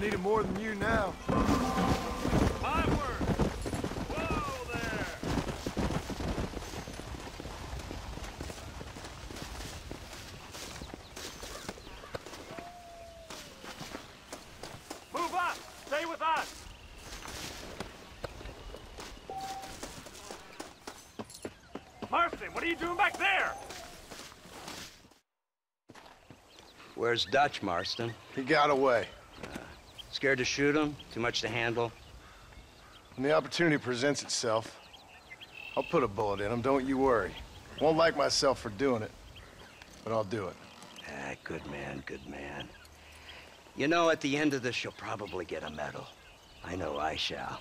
S2: need it more than you now.
S1: My word! Whoa there! Move up! Stay with us! Marston, what are you doing back there?
S4: Where's Dutch, Marston?
S2: He got away.
S4: Scared to shoot him? Too much to handle?
S2: When the opportunity presents itself, I'll put a bullet in him, don't you worry. Won't like myself for doing it, but I'll do it.
S4: Ah, good man, good man. You know, at the end of this, you'll probably get a medal. I know I shall.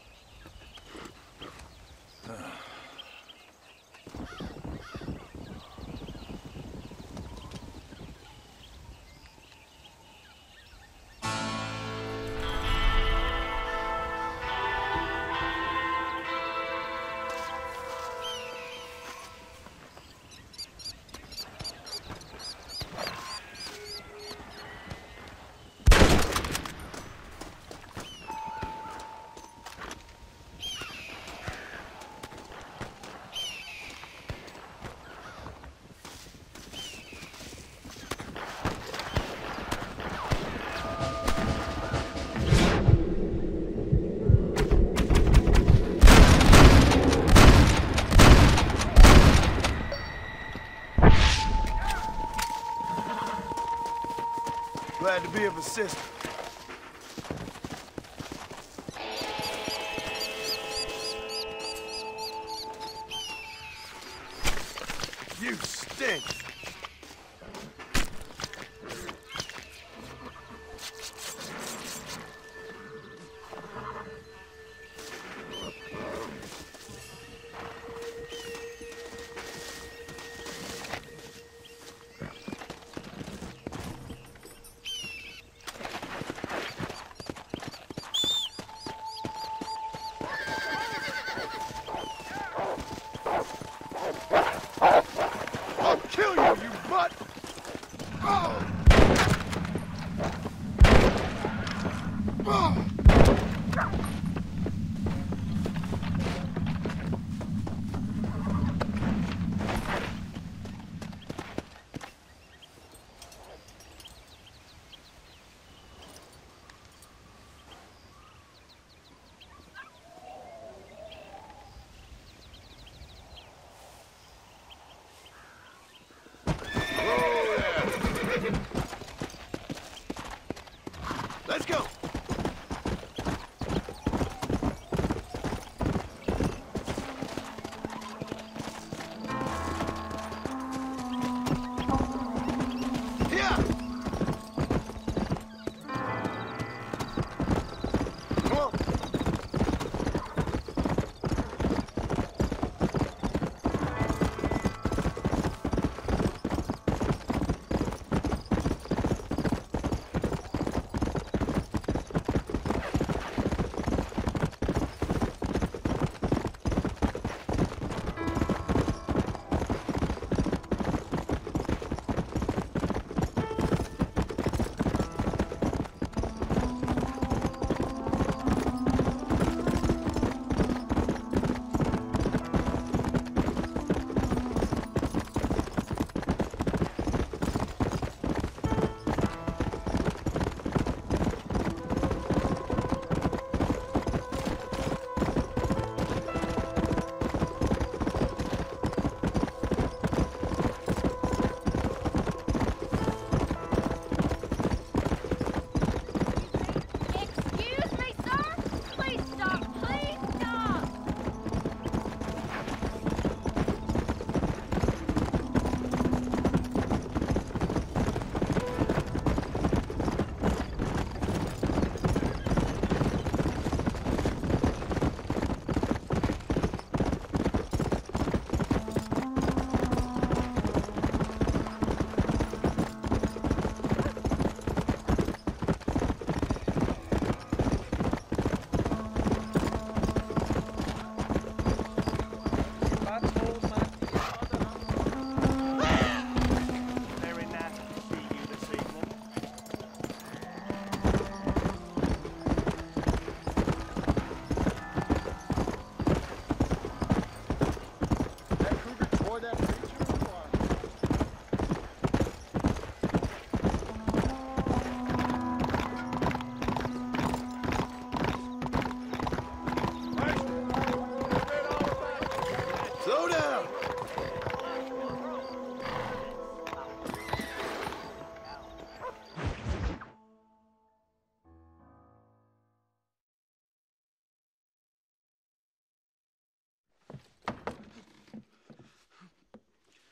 S2: Glad to be of assistance. You stink. I'll kill you!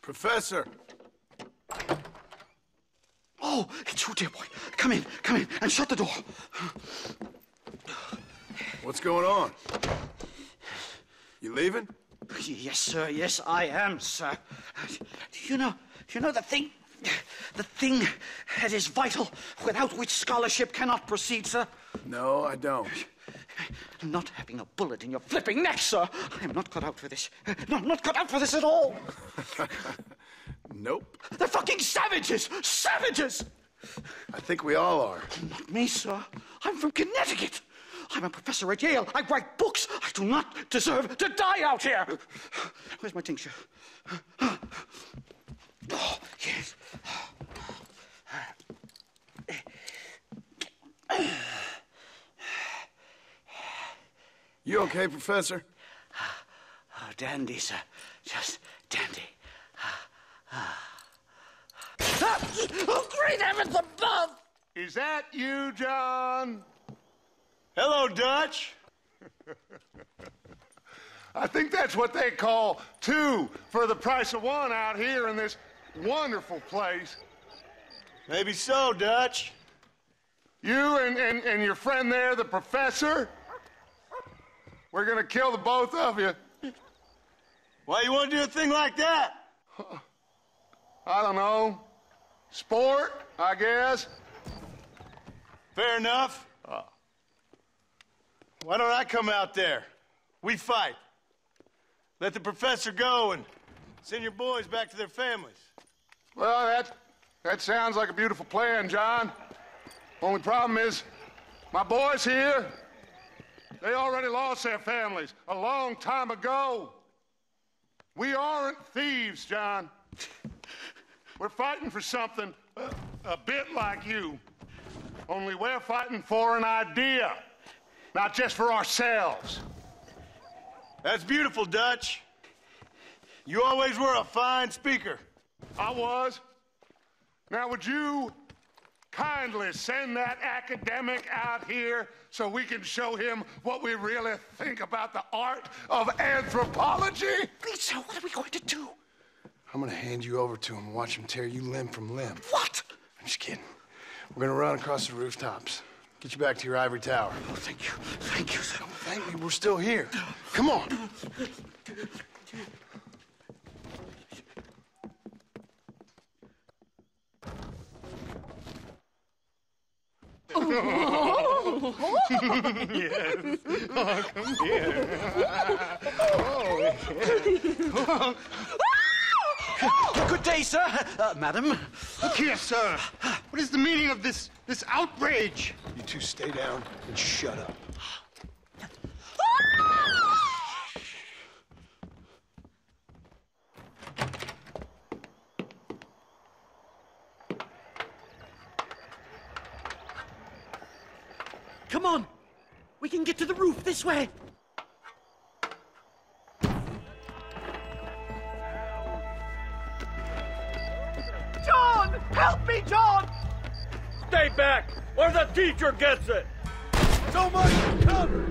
S2: Professor!
S5: Oh, it's you, dear boy. Come in, and shut the door.
S2: What's going on? You leaving?
S5: Yes, sir. Yes, I am, sir. You know the thing that is vital, without which scholarship cannot proceed, sir?
S2: No, I don't.
S5: Not having a bullet in your flipping neck, sir. I am not cut out for this. No, I'm not cut out for this at all.
S2: Nope.
S5: They're fucking savages! Savages!
S2: I think we all are.
S5: Not me, sir. I'm from Connecticut. I'm a professor at Yale. I write books. I do not deserve to die out here. Where's my tincture? Oh, yes.
S2: You okay, Professor?
S5: Oh, dandy, sir. Just dandy. Oh, great heavens above!
S9: Is that you, John?
S15: Hello, Dutch.
S9: I think that's what they call two for the price of one out here in this wonderful place.
S15: Maybe so, Dutch.
S9: You and your friend there, the professor, we're gonna kill the both of you.
S15: Why you want to do a thing like that?
S9: I don't know. Sport, I guess.
S15: Fair enough. Why don't I come out there? We fight. Let the professor go and send your boys back to their families.
S9: Well, that sounds like a beautiful plan, John. Only problem is, my boys here, they already lost their families a long time ago. We aren't thieves, John. We're fighting for something a bit like you. Only we're fighting for an idea, not just for ourselves.
S15: That's beautiful, Dutch. You always were a fine speaker.
S9: I was. Now, would you kindly send that academic out here so we can show him what we really think about the art of anthropology?
S5: Please, sir, what are we going to do?
S2: I'm gonna hand you over to him and watch him tear you limb from limb.
S5: What?
S2: I'm just kidding. We're gonna run across the rooftops. Get you back to your ivory tower.
S5: Oh, thank you. Thank you, sir.
S2: Don't thank me. We're still here. Come on.
S9: Yes. Oh, come here.
S5: Good day, sir. Madam.
S16: Look here, sir. What is the meaning of this outrage?
S2: You two stay down and shut up.
S11: Come on. We can get to the roof this way. John! Help me, John!
S17: Stay back, or the teacher gets it!
S2: So much cover!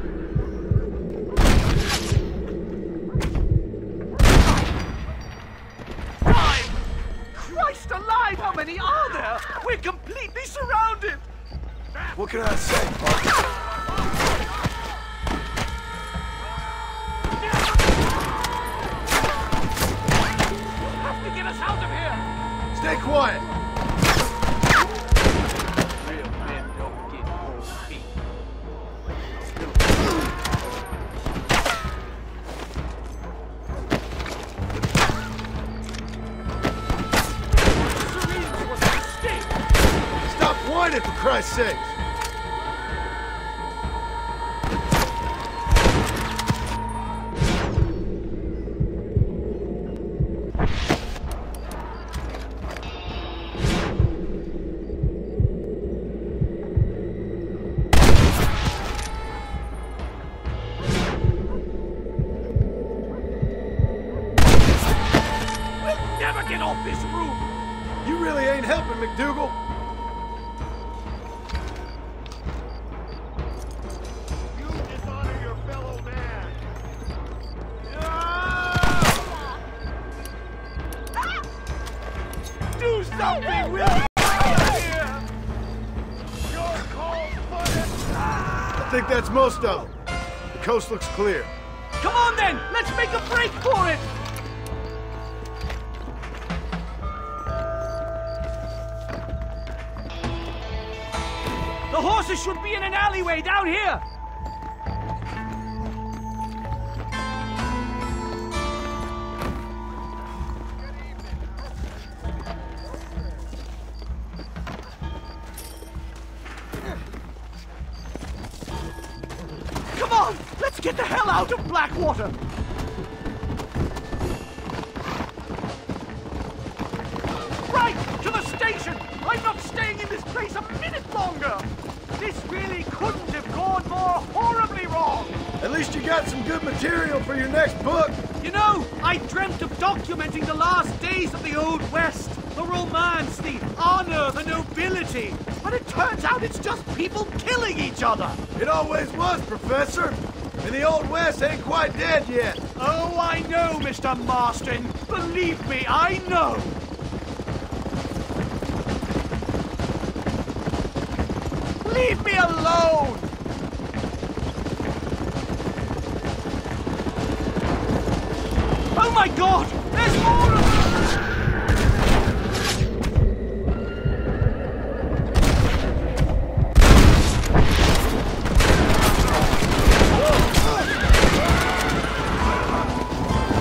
S11: Christ alive, how many are there? We're completely surrounded!
S2: What can I say, Parker?
S11: You have to get us out of here!
S2: Stay quiet!
S6: Real men don't get cold feet.
S2: Stop whining, for Christ's sake!
S11: Get off this roof!
S2: You really ain't helping, McDougal.
S9: You dishonor your fellow man.
S2: think that's most of them. The coast looks clear.
S11: Come on then, let's make a break for it! The horses should be in an alleyway down here! Come on! Let's get the hell out of Blackwater! Right! To the station! I'm not staying in this place a minute longer! This really couldn't have gone more horribly wrong!
S2: At least you got some good material for your next book.
S11: You know, I dreamt of documenting the last days of the Old West. The romance, the honor, the nobility. But it turns out it's just people killing each other.
S2: It always was, Professor. And the Old West ain't quite dead yet.
S11: Oh, I know, Mr. Marston. Believe me, I know. Leave me alone! Oh my God! There's more of them!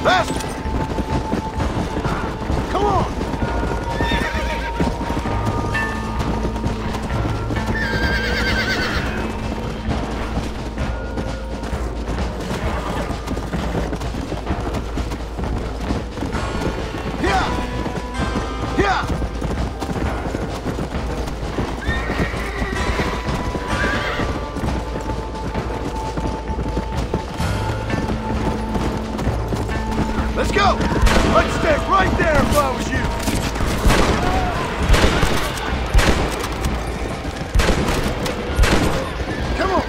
S2: Faster! Come on! Let's go! I'd stay right there if I was you! Come on!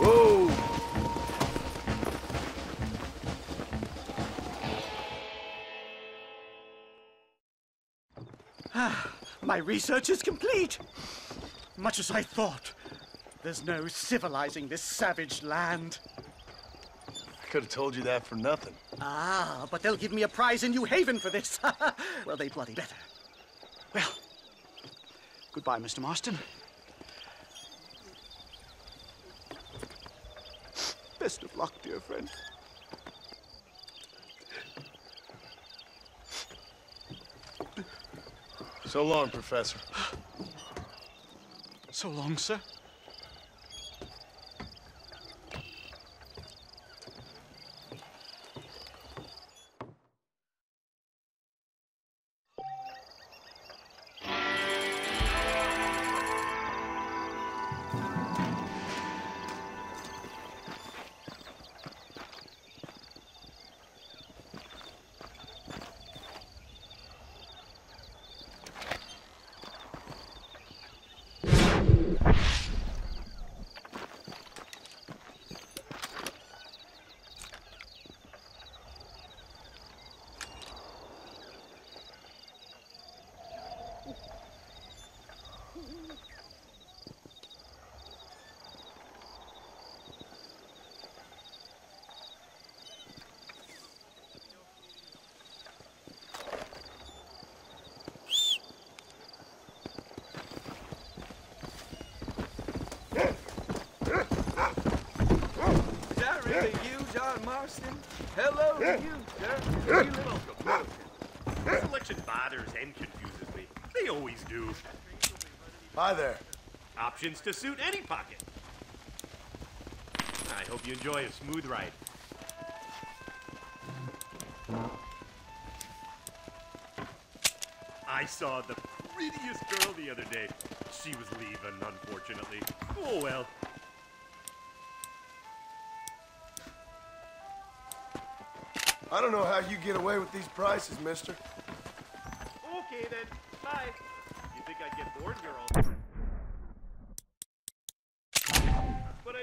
S2: Whoa!
S11: My research is complete. Much as I thought. There's no civilizing this savage land.
S15: I could have told you that for nothing.
S11: Ah, but they'll give me a prize in New Haven for this. Well, they bloody better. Well, goodbye, Mr. Marston. Best of luck, dear friend.
S15: So long, Professor.
S11: So long, sir.
S18: Marston. Hello to you, sir. Welcome. This election bothers and confuses me. They always do.
S2: Hi there.
S18: Options to suit any pocket. I hope you enjoy a smooth ride. I saw the prettiest girl the other day. She was leaving, unfortunately. Oh well.
S2: I don't know how you get away with these prices, mister.
S18: Okay then. Bye. You think I'd get bored here all the time? But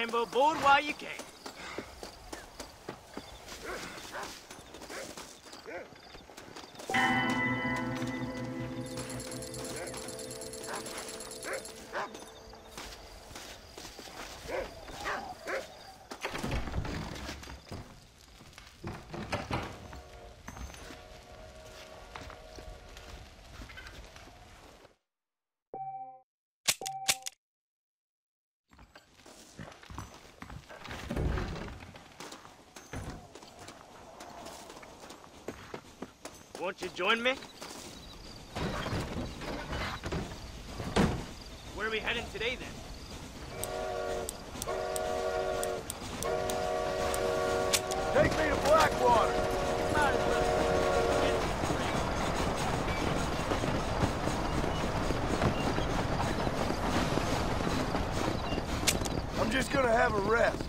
S7: Climb aboard while you can. Won't you join me? Where are we heading today, then?
S2: Take me to Blackwater.
S7: Might as well.
S2: I'm just gonna have a rest.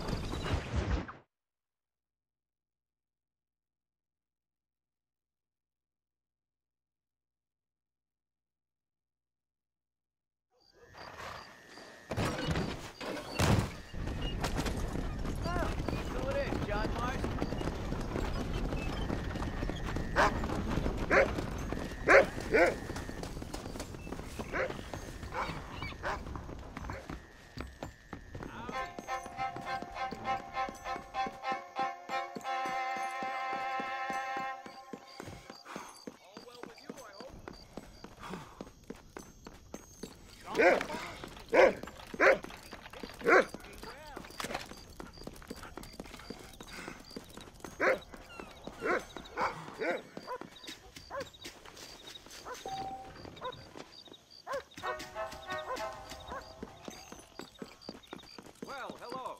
S6: Well, hello.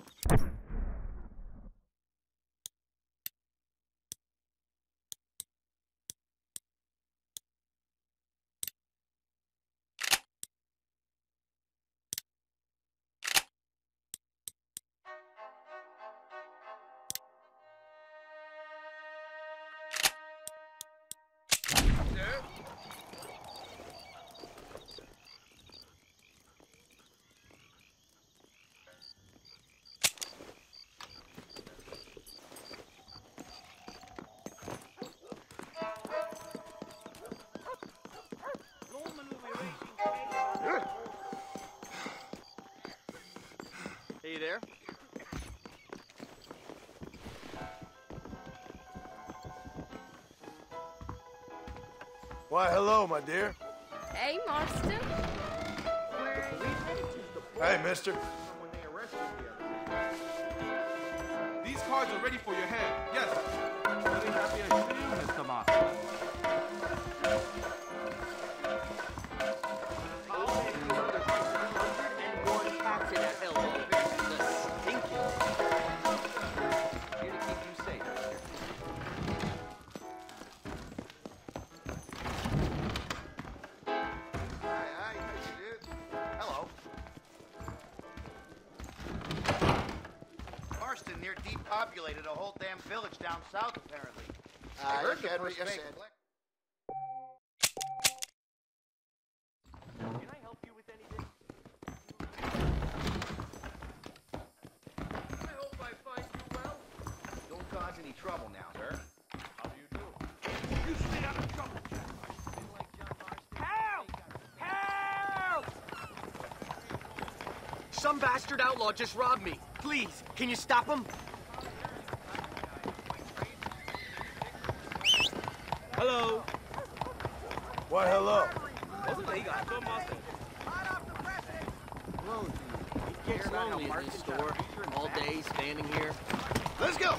S7: Hey there.
S2: Why, hello, my dear.
S19: Hey, Marston. Where are you headed to?
S2: Hey, mister.
S8: These cards are ready for your hand. Yes. Very happy I see you, Mr. Marston.
S6: They're depopulated a whole damn village down south, apparently. I heard the first fake.
S7: Can I help you with anything?
S6: I hope I find you well. Don't cause any trouble now, sir. How do you do?
S17: You stay out of trouble. Help! Help!
S7: Some bastard outlaw just robbed me. Please, can you stop him? Hello.
S2: Why, hello.
S7: It gets lonely at this store. All day standing here.
S2: Let's go.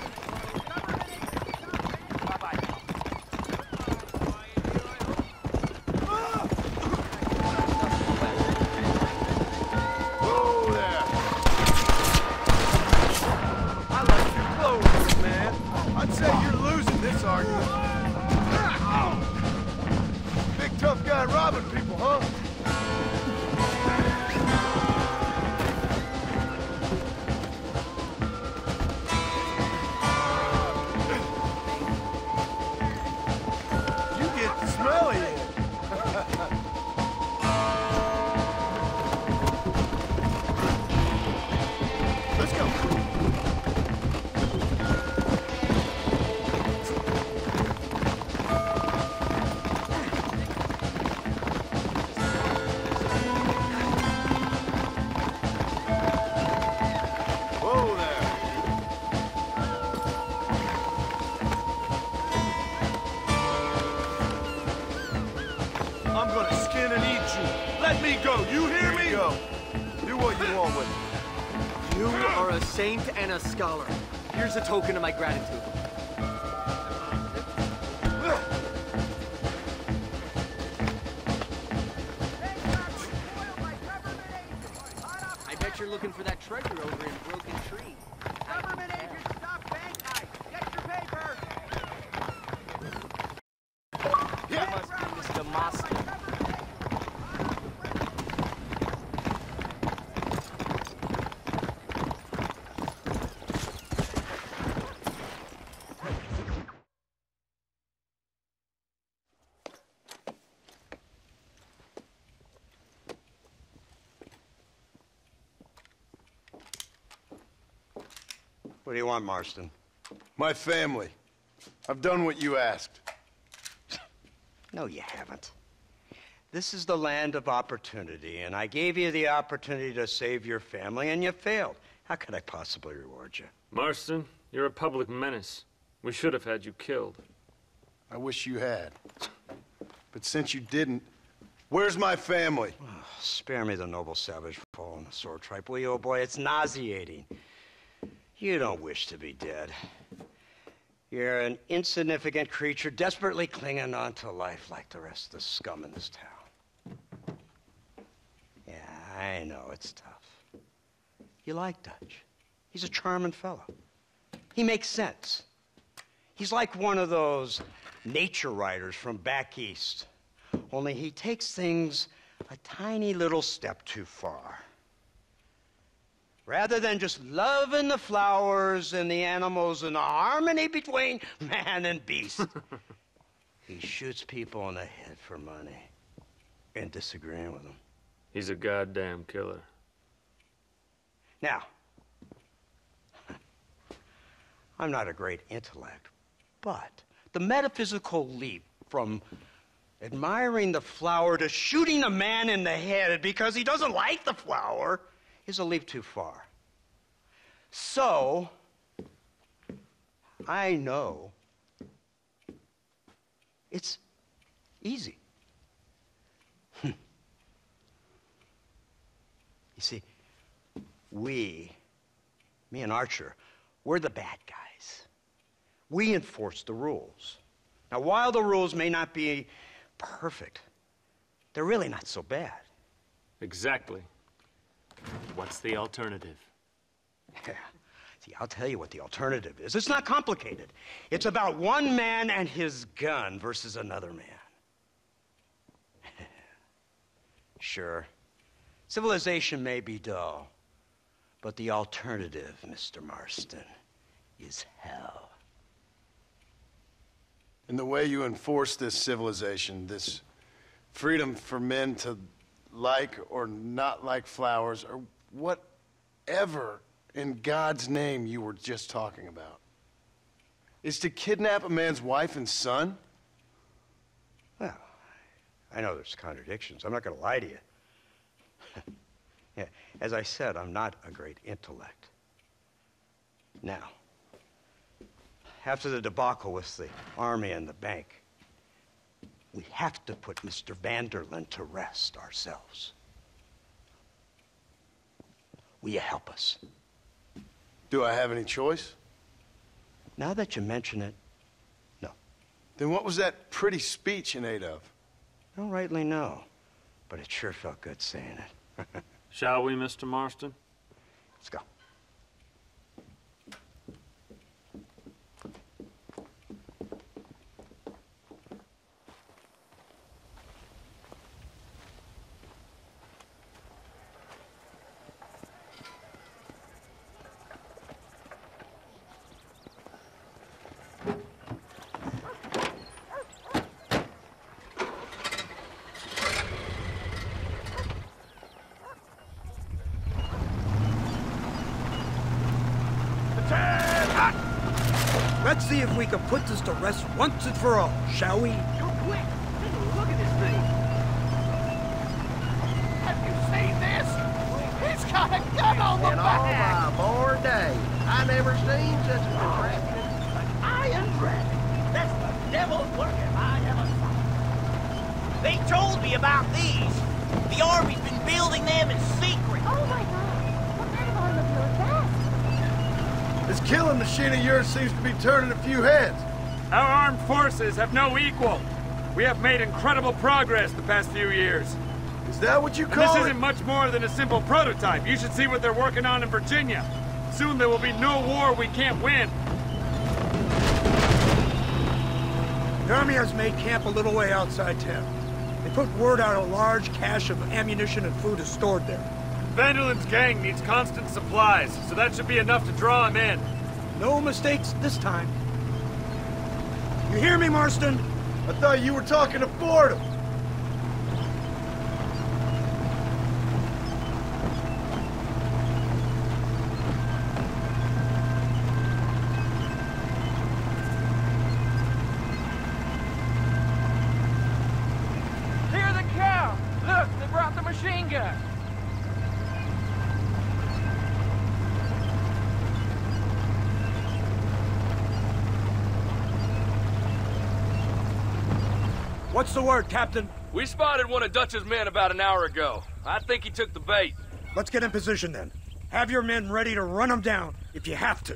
S2: I'd say you're losing this argument. Big tough guy robbing people, huh?
S8: Let me go. You hear me?
S2: Go. Do what you want with it.
S7: You are a saint and a scholar. Here's a token of my gratitude. I bet you're looking for that treasure over in Broken Tree.
S6: Government agents, stop bank heists. Get your paper.
S7: You must be Mr. Marston.
S4: What do you want, Marston?
S15: My family. I've done what you asked.
S4: No, you haven't. This is the land of opportunity, and I gave you the opportunity to save your family, and you failed. How could I possibly reward you?
S1: Marston, you're a public menace. We should have had you killed.
S15: I wish you had. But since you didn't, where's my family?
S4: Oh, spare me the noble savage fall on the sword tripe, will you, old boy? It's nauseating. You don't wish to be dead. You're an insignificant creature desperately clinging on to life like the rest of the scum in this town. Yeah, I know, it's tough. You like Dutch. He's a charming fellow. He makes sense. He's like one of those nature writers from back east. Only he takes things a tiny little step too far. Rather than just loving the flowers and the animals and the harmony between man and beast, he shoots people in the head for money and disagreeing with them.
S1: He's a goddamn killer.
S4: Now, I'm not a great intellect, but the metaphysical leap from admiring the flower to shooting a man in the head because he doesn't like the flower is a leap too far. So, I know it's easy. You see, me and Archer, we're the bad guys. We enforce the rules. Now, while the rules may not be perfect, they're really not so bad.
S1: Exactly. What's the alternative?
S4: Yeah. See, I'll tell you what the alternative is. It's not complicated. It's about one man and his gun versus another man. Sure, civilization may be dull, but the alternative, Mr. Marston, is hell.
S15: And the way you enforce this civilization, this freedom for men to like or not like flowers, or whatever in God's name you were just talking about, is to kidnap a man's wife and son?
S4: Well, I know there's contradictions. I'm not going to lie to you. Yeah, as I said, I'm not a great intellect. Now, after the debacle with the army and the bank, we have to put Mr. Vanderlyn to rest ourselves. Will you help us?
S15: Do I have any choice?
S4: Now that you mention it, no.
S15: Then what was that pretty speech in aid of?
S4: I don't rightly know, but it sure felt good saying it.
S1: Shall we, Mr. Marston?
S4: Let's go.
S3: Let's see if we can put this to rest once and for all, shall we?
S6: You're quick. Take a look at this thing. Have you seen this? He's got a gun on the back.
S16: All my born day, I never seen such a contraption.
S6: An iron dragon. That's the devil's work if I ever saw it.
S11: They told me about these. The Army's been building them in secret.
S19: Oh my God! What kind of automobile is that?
S2: This killing machine of yours seems to be turning a few heads.
S1: Our armed forces have no equal. We have made incredible progress the past few years.
S2: Is that what you
S1: And
S2: call
S1: this
S2: it?
S1: isn't much more than a simple prototype. You should see what they're working on in Virginia. Soon there will be no war we can't win.
S3: The Army has made camp a little way outside town. They put word out a large cache of ammunition and food is stored there.
S1: Vanderlin's gang needs constant supplies, so that should be enough to draw him in.
S3: No mistakes this time. You hear me, Marston?
S2: I thought you were talking to Fordham.
S13: Hear the cow! Look, they brought the machine gun!
S3: What's the word, Captain?
S17: We spotted one of Dutch's men about an hour ago. I think he took the bait.
S3: Let's get in position then. Have your men ready to run them down if you have to.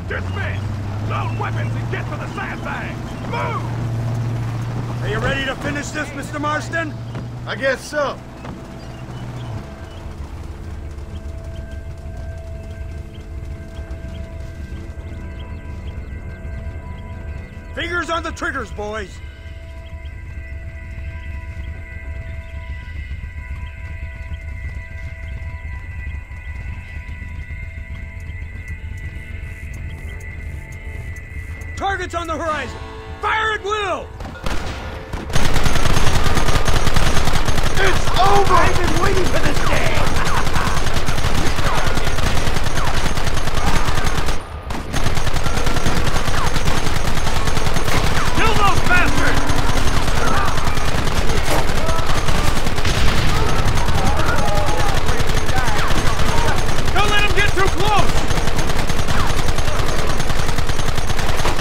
S17: Dismiss! Load weapons and get to the sandbags! Move!
S3: Are you ready to finish this, Mr. Marston?
S2: I guess so.
S3: Fingers on the triggers, boys. Targets on the horizon. Fire at will!
S2: It's over!
S3: I've been waiting for this day!
S1: Kill those bastards! Don't let them get too close!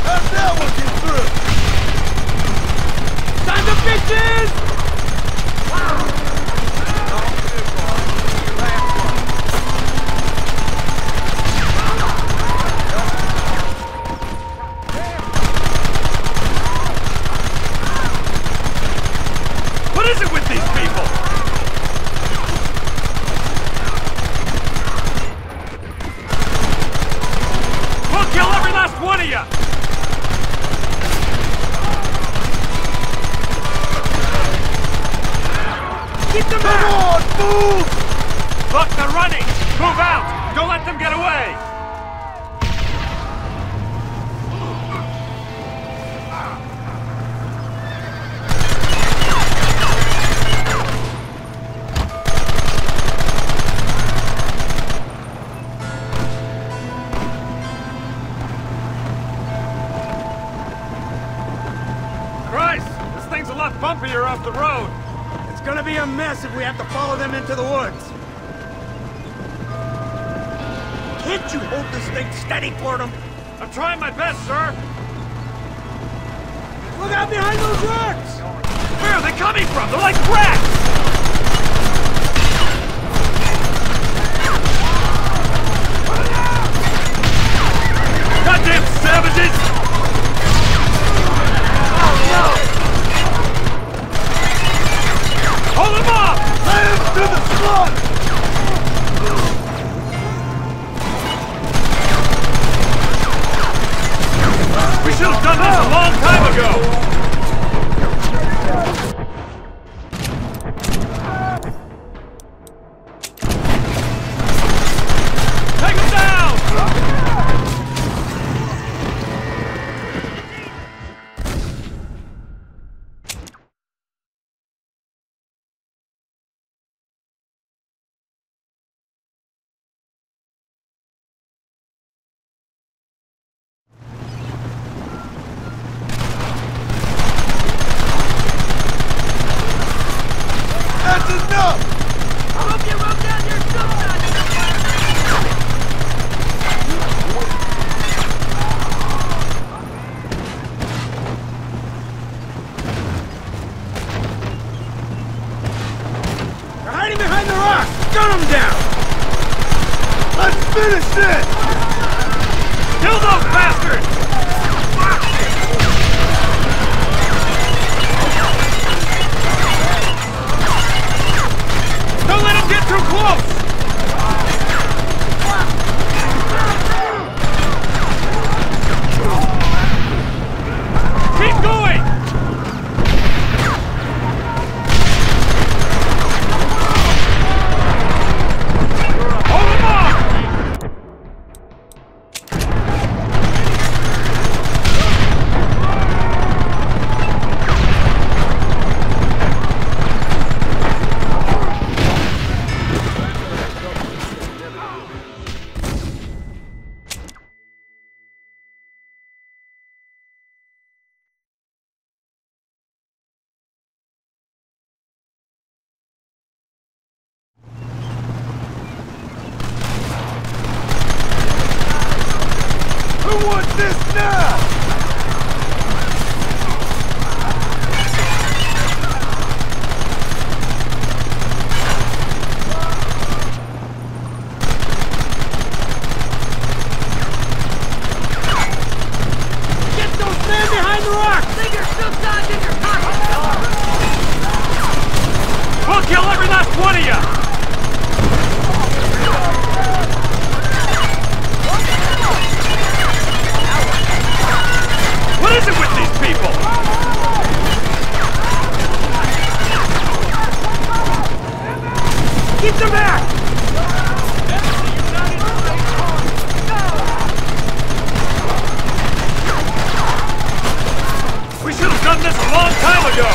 S2: How'd that one get through?
S1: Time to bitches! What is it with these people? We'll kill every last one of you! Keep them back!
S2: Come on, move!
S1: Look, they're running! Move out! Don't let them get away! Christ! This thing's a lot bumpier off the road!
S3: It's gonna be a mess if we have to follow them into the woods. Can't you hold this thing steady, Fordham?
S1: I'm trying my best, sir!
S3: Look out behind those rocks!
S1: Where are they coming from? They're like rats! Goddamn savages! Oh no! Hold them off!
S2: Hands to the front!
S1: We should have done this a long time ago! Take him down!
S13: Don't let him get too close! Keep going! Hold him off!
S17: Who wants this now?
S13: Get those men behind the rock! Leave your suicides in your pocket! We'll kill every last one of you! What is it with these people? Keep them back! We should have done this a long time ago!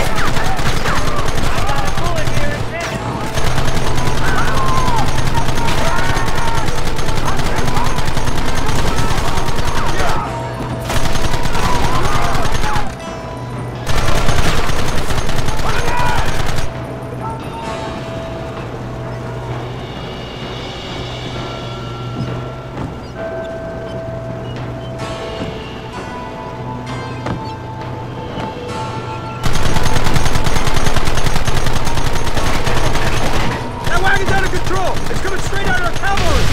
S11: It's coming straight out of our cavalry!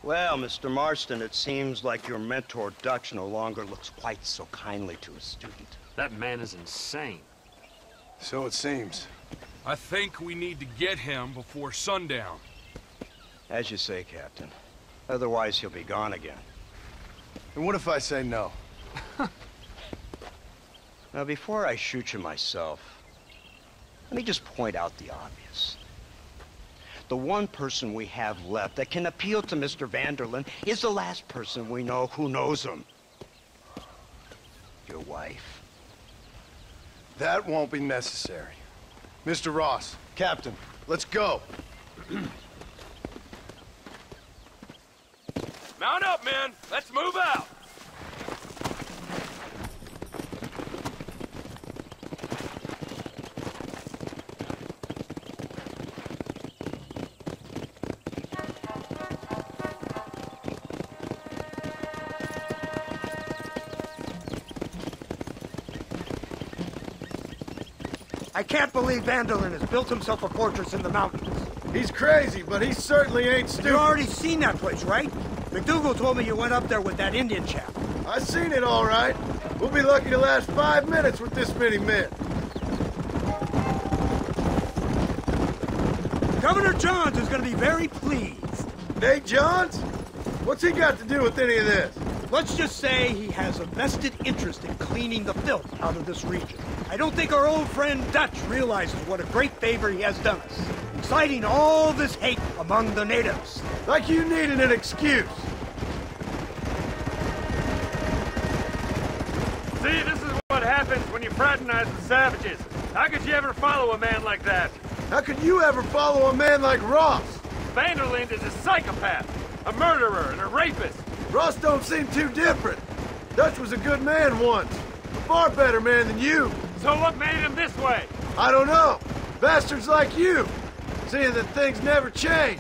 S4: Well, Mr. Marston, it seems like your mentor Dutch no longer looks quite so kindly to his student.
S1: That man is insane.
S15: So it seems.
S17: I think we need to get him before sundown.
S4: As you say, Captain. Otherwise, he'll be gone again.
S15: And what if I say no?
S4: Now, before I shoot you myself, let me just point out the obvious. The one person we have left that can appeal to Mr. Vanderlyn is the last person we know who knows him. Your wife.
S15: That won't be necessary. Mr. Ross, Captain, let's go.
S17: Mount up, men! Let's move out!
S3: I can't believe Vanderlyn has built himself a fortress in the mountains.
S2: He's crazy, but he certainly ain't stupid.
S3: You already seen that place, right? McDougal told me you went up there with that Indian chap.
S2: I seen it all right. We'll be lucky to last 5 minutes with this many men.
S3: Governor Johns is going to be very pleased.
S2: Nate Johns? What's he got to do with any of this?
S3: Let's just say he has a vested interest in cleaning the filth out of this region. I don't think our old friend Dutch realizes what a great favor he has done us, inciting all this hate among the natives.
S2: Like you needed an excuse.
S1: See, this is what happens when you fraternize with savages. How could you ever follow a man like that?
S2: How could you ever follow a man like Ross?
S1: Vanderlinde is a psychopath, a murderer, and a rapist.
S2: Ross don't seem too different. Dutch was a good man once. A far better man than you.
S1: So what made him this way?
S2: I don't know. Bastards like you. Seeing that things never change.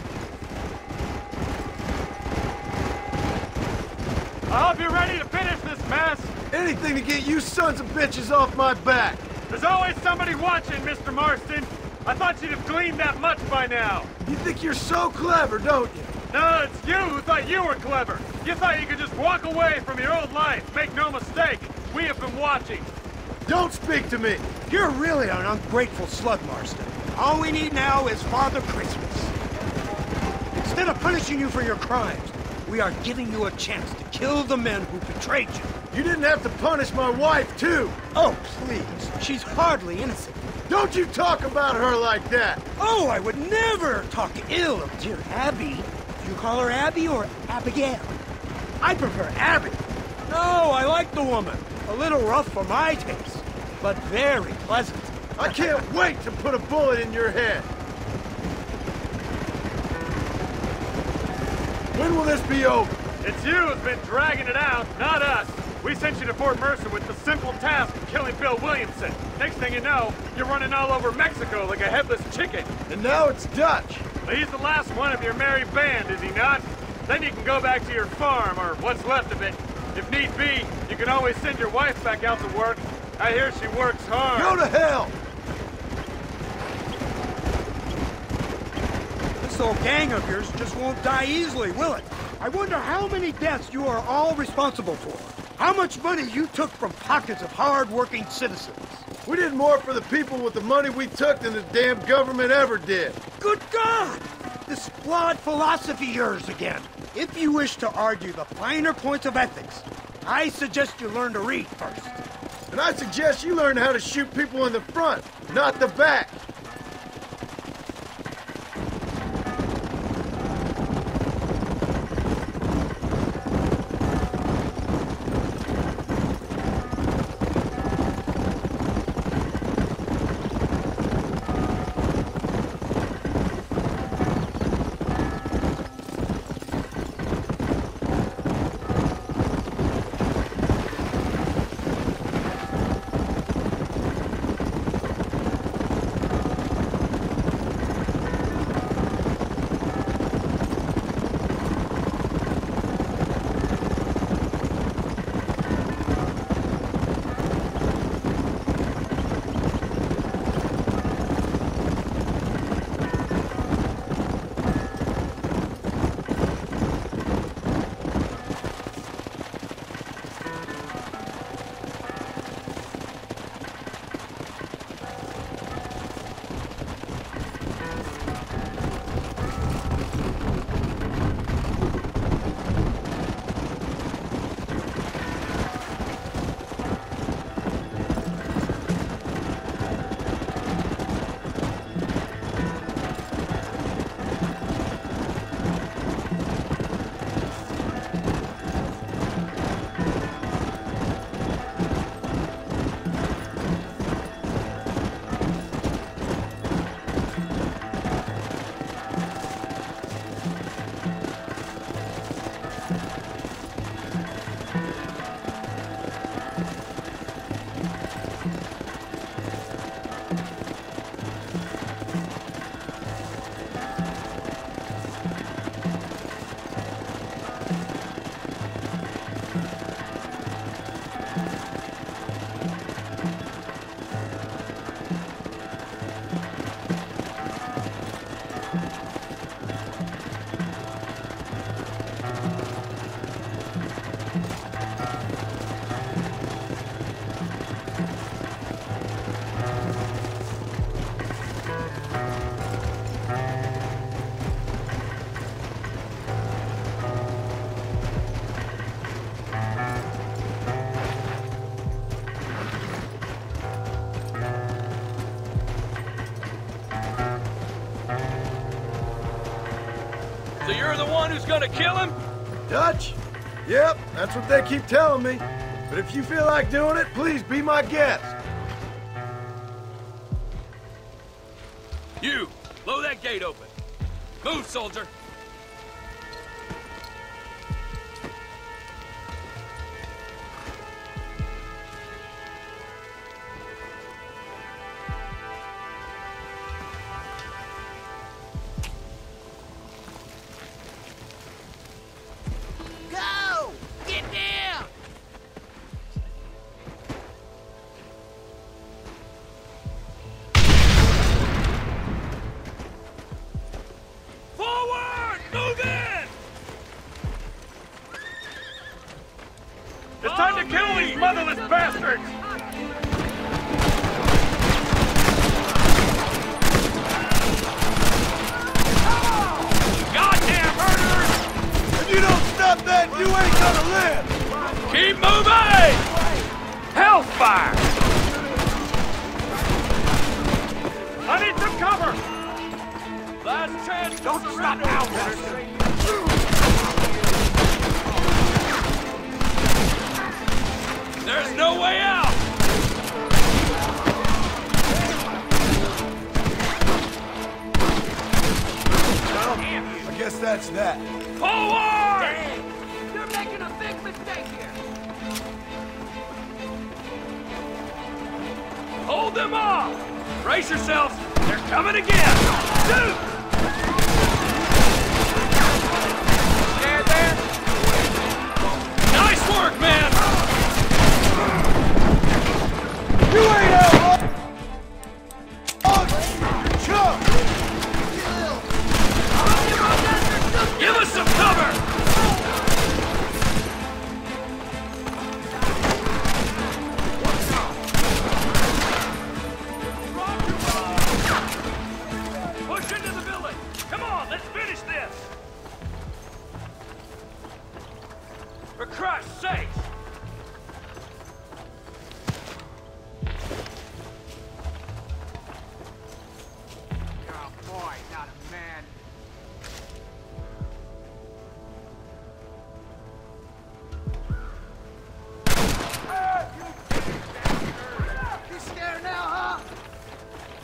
S1: I hope you're ready to finish this mess.
S2: Anything to get you sons of bitches off my back.
S1: There's always somebody watching, Mr. Marston. I thought you'd have gleaned that much by now.
S2: You think you're so clever, don't you?
S1: No, it's you who thought you were clever. You thought you could just walk away from your old life. Make no mistake, we have been watching.
S2: Don't speak to me.
S3: You're really an ungrateful slug, Marston. All we need now is Father Christmas. Instead of punishing you for your crimes, we are giving you a chance to kill the men who betrayed you.
S2: You didn't have to punish my wife, too.
S3: Oh, please. She's hardly innocent.
S2: Don't you talk about her like that.
S3: Oh, I would never talk ill of dear Abby. Do you call her Abby or Abigail? I prefer Abby. No, I like the woman. A little rough for my taste, but very pleasant.
S2: I can't wait to put a bullet in your head. When will this be over?
S1: It's you who's been dragging it out, not us. We sent you to Fort Mercer with the simple task of killing Bill Williamson. Next thing you know, you're running all over Mexico like a headless chicken.
S2: And now it's Dutch.
S1: Well, he's the last one of your merry band, is he not? Then you can go back to your farm, or what's left of it. If need be, you can always send your wife back out to work. I hear she works hard.
S2: Go to hell!
S3: This old gang of yours just won't die easily, will it? I wonder how many deaths you are all responsible for. How much money you took from pockets of hard-working citizens.
S2: We did more for the people with the money we took than the damn government ever did.
S3: Good God! This flawed philosophy of yours again. If you wish to argue the finer points of ethics, I suggest you learn to read first.
S2: And I suggest you learn how to shoot people in the front, not the back.
S13: You're the one who's gonna kill him?
S2: Dutch? Yep, that's what they keep telling me. But if you feel like doing it, please be my guest.
S13: You, blow that gate open. Move, soldier.
S11: Go! Get down!
S13: Forward! Move in!
S1: It's time to kill these motherless bastards!
S13: Goddamn murderers!
S2: If you don't stop that, you ain't gonna live!
S13: Keep moving! Hellfire!
S1: I need some cover!
S13: Last chance!
S1: Don't stop now, Henderson!
S13: There's no way out!
S2: Well, I guess that's that.
S13: Forward!
S11: You're making a big mistake here!
S13: Hold them off! Brace yourselves! They're coming again! Shoot! There, there! Nice work, man!
S2: You ain't out! Oh, chump!
S13: Give us some cover! Push into the building! Come on, let's finish this! For Christ's sake!
S11: Oh boy, not a man. You scared now, huh?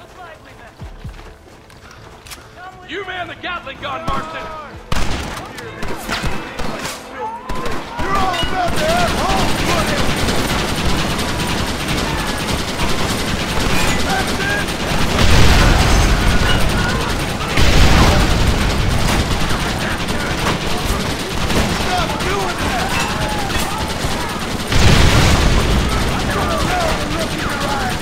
S13: Looks like we You man the Gatling gun, Marston!
S2: You're all about to have home footage! That's it! Stop doing that! Look in your eyes!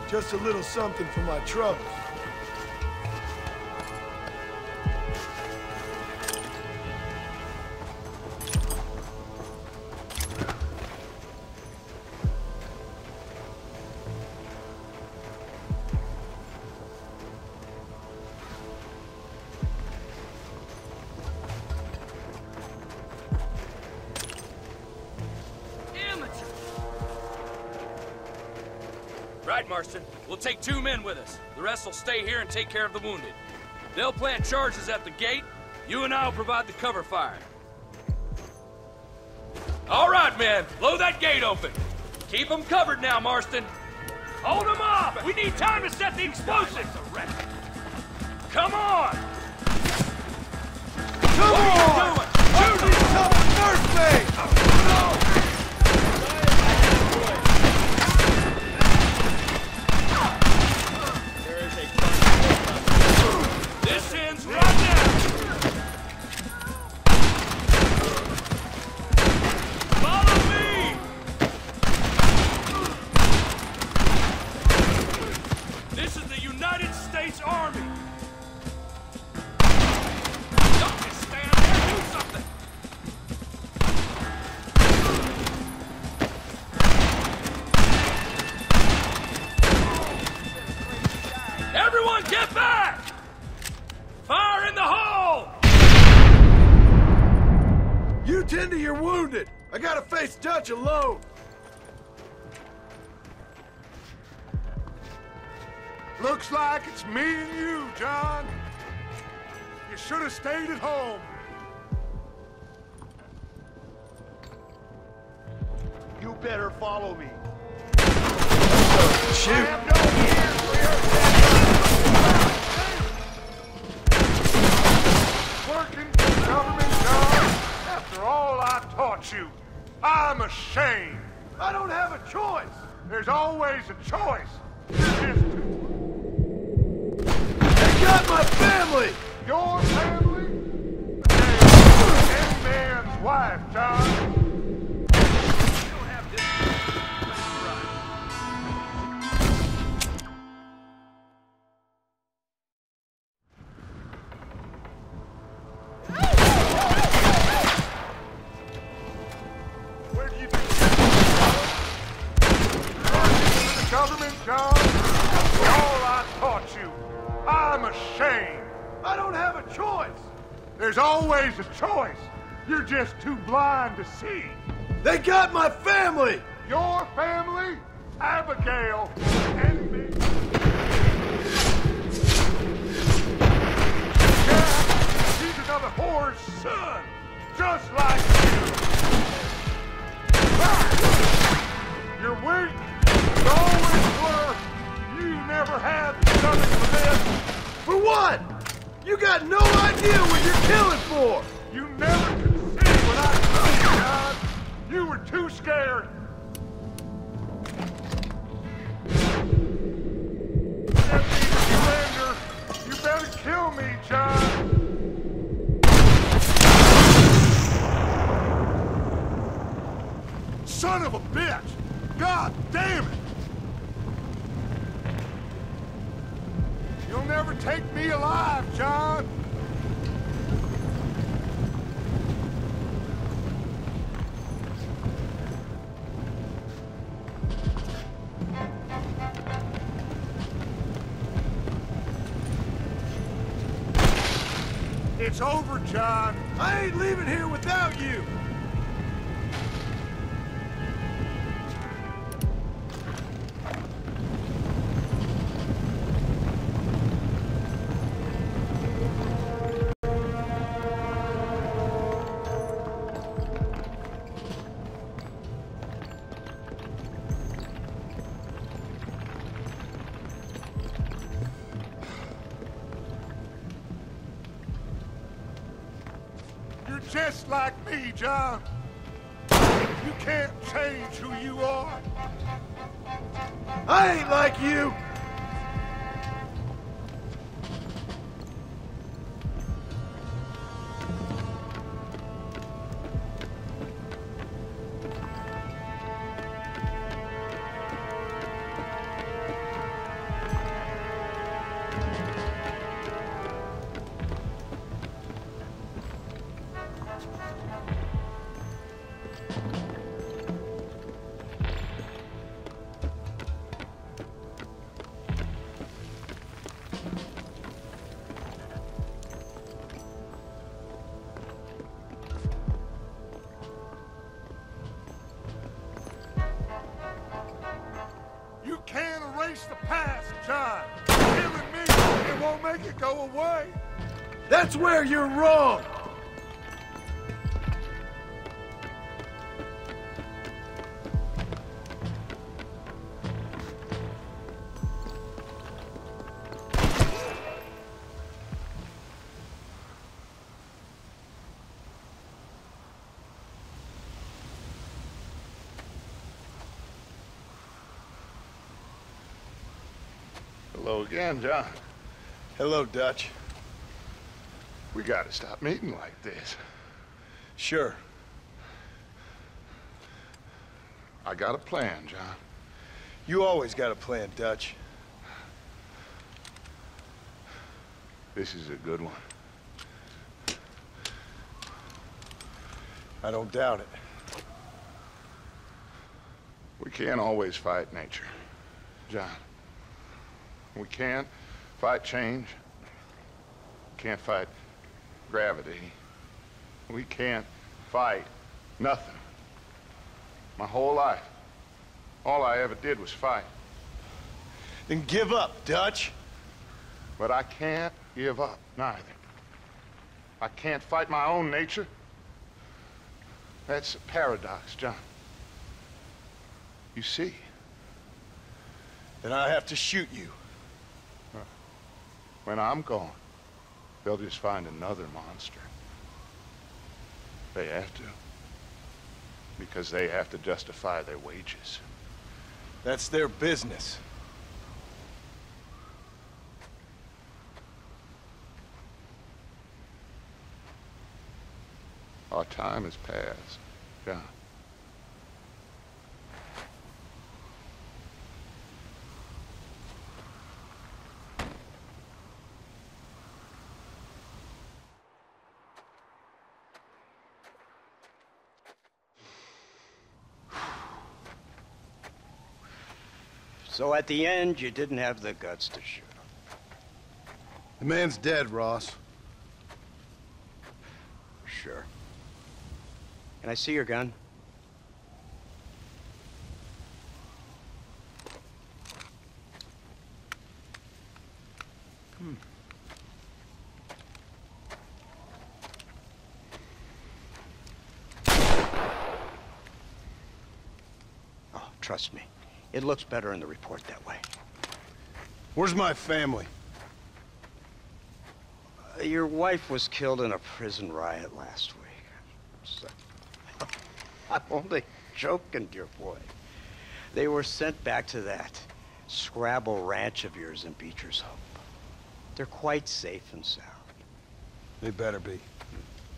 S2: Just a little something for my troubles.
S13: Right, Marston. We'll take 2 men with us. The rest will stay here and take care of the wounded. They'll plant charges at the gate. You and I will provide the cover fire. All right, men. Blow that gate open. Keep them covered now, Marston. Hold them off! We need time to set the explosives! Come on!
S2: Come on! Shoot me something first, mate!
S13: This ends right now! Follow me! This is the United States Army!
S2: me you're wounded. I gotta face Dutch alone.
S9: Looks like it's me and you, John. You should have stayed at home.
S6: You better follow me.
S2: Shoot.
S9: I have no ears for your working for the government, John. After all I taught you, I'm ashamed.
S2: I don't have a choice.
S9: There's always a choice.
S2: They got my family.
S9: Your family? Any man's wife, John. Government, John, for all I taught you, I'm ashamed.
S2: I don't have a choice.
S9: There's always a choice. You're just too blind to see.
S2: They got my family.
S9: Your family? Abigail and me. Yeah, he's another whore's son, just like you. You're weak. You always were. You never had the stomach for this.
S2: For what? You got no idea what you're killing for.
S9: You never could see what I told you, John. You were too scared. That means surrender. You better kill me, John. Son of a bitch! God damn it! You'll never take me alive, John! It's over, John.
S2: I ain't leaving here without you.
S9: Just like me, John. You can't change who you are.
S2: I ain't like you.
S9: The past, John. Killing me, it won't make it go away.
S2: That's where you're wrong.
S9: Hello again, John.
S15: Hello, Dutch.
S9: We gotta stop meeting like this.
S15: Sure.
S9: I got a plan, John.
S15: You always got a plan, Dutch.
S9: This is a good one.
S15: I don't doubt it.
S9: We can't always fight nature, John. We can't fight change. Can't fight gravity. We can't fight Nothing. My whole life. All I ever did was fight.
S15: Then give up, Dutch.
S9: But I can't give up, neither. I can't fight my own nature. That's a paradox, John. You see?
S15: Then I have to shoot you.
S9: When I'm gone, they'll just find another monster. They have to. Because they have to justify their wages.
S15: That's their business.
S9: Our time has passed, John.
S4: So at the end, you didn't have the guts to shoot him.
S15: The man's dead, Ross.
S4: Sure. Can I see your gun? Oh, trust me. It looks better in the report that way.
S15: Where's my family?
S4: Your wife was killed in a prison riot last week. So, I'm only joking, dear boy. They were sent back to that Scrabble ranch of yours in Beecher's Hope. They're quite safe and sound.
S15: They better be.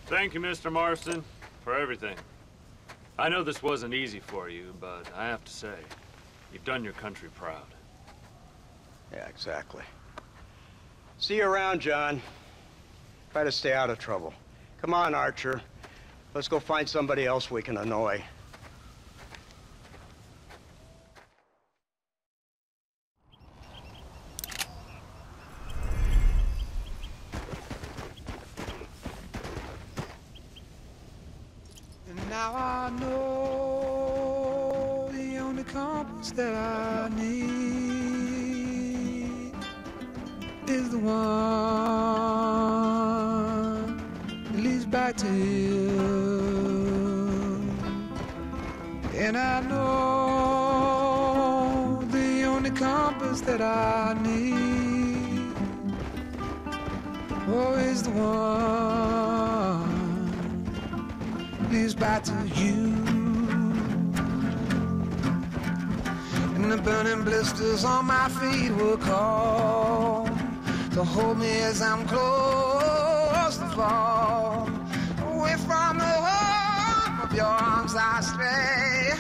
S1: Thank you, Mr. Marston, for everything. I know this wasn't easy for you, but I have to say, you've done your country proud.
S4: Yeah, exactly. See you around, John. Try to stay out of trouble. Come on, Archer. Let's go find somebody else we can annoy.
S20: And now I know the only compass that I need is the one that leads back to you. And I know the only compass that I need, oh, is the one that leads back to you. And the burning blisters on my feet will call to hold me as I'm close to fall. Away from the home of your arms I stray,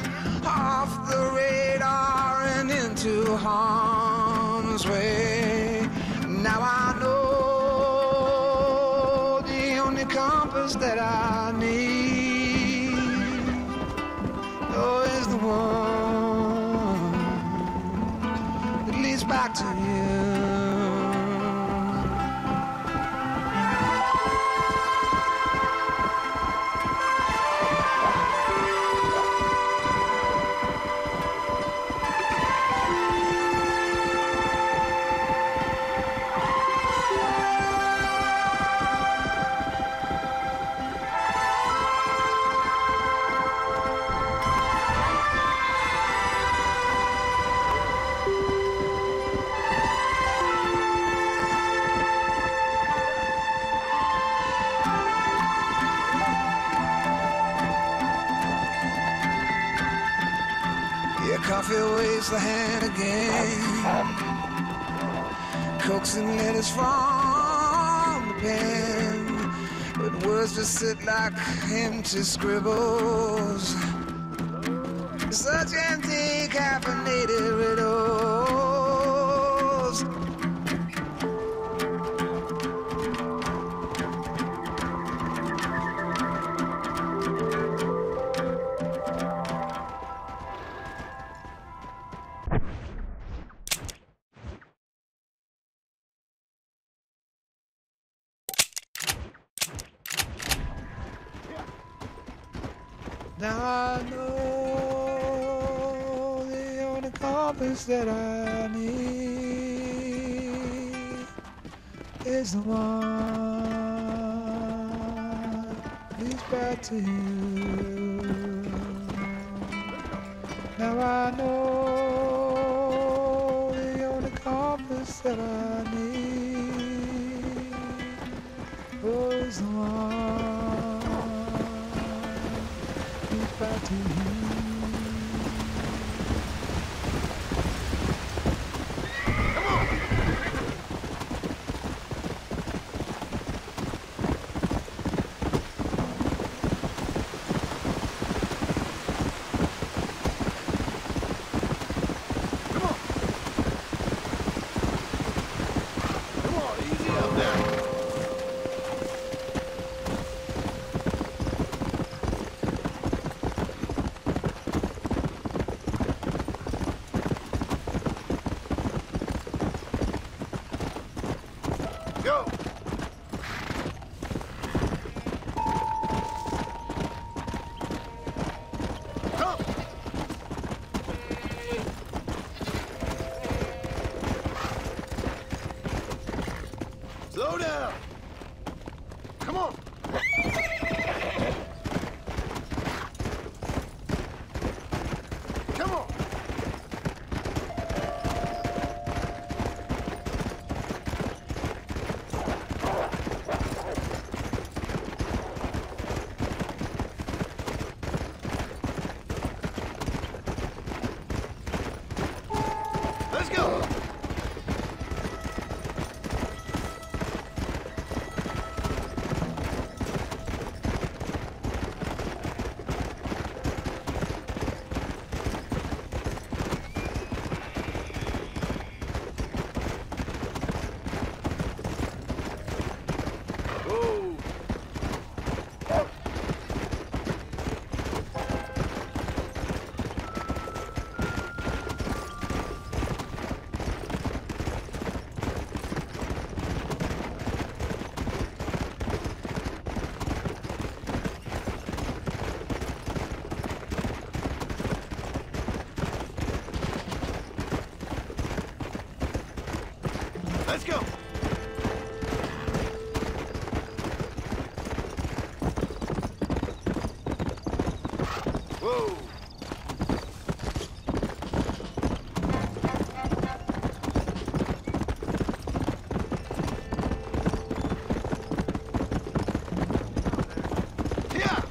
S20: off the radar and into harm's way. Now I know the only compass that I need, oh, is the one that leads back to you. Coffee waves the hand again, coaxing letters from the pen, but words just sit like empty scribbles, such empty caffeinated riddles. Now I know the only compass that I need is the one leads back to you. Now I know the only compass that I need is the one leads back to you.
S2: Slow down! Come on! Come on! Let's go! Let's go! Whoa! Yeah!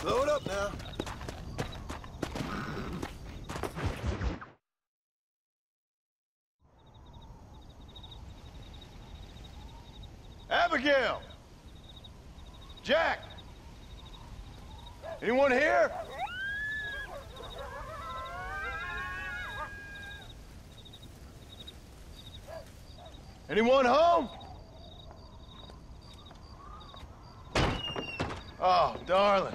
S2: Slow it up now. Abigail! Jack! Anyone here? Anyone home? Oh, darling.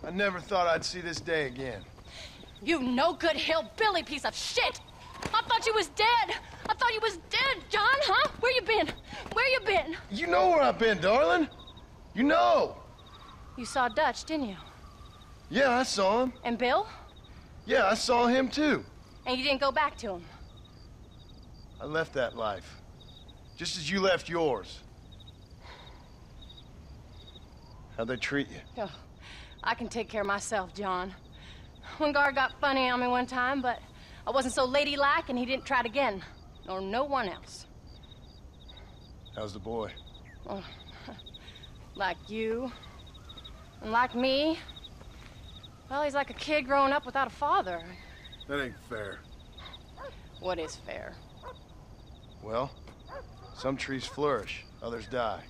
S2: I never thought I'd see this day again.
S19: You no-good hillbilly piece of shit! I thought you was dead! I thought you was dead, John, huh? Where you been? Where you been?
S2: You know where I've been, darling. You know.
S19: You saw Dutch, didn't you?
S2: Yeah, I saw him.
S19: And Bill?
S2: Yeah, I saw him too.
S19: And you didn't go back to him?
S2: I left that life. Just as you left yours. How'd they treat you?
S19: Oh, I can take care of myself, John. One guard got funny on me one time, but I wasn't so ladylike and he didn't try it again. Nor no one else.
S15: How's the boy?
S19: Well, like you, and like me. Well, he's like a kid growing up without a father.
S15: That ain't fair.
S19: What is fair?
S15: Well, some trees flourish, others die.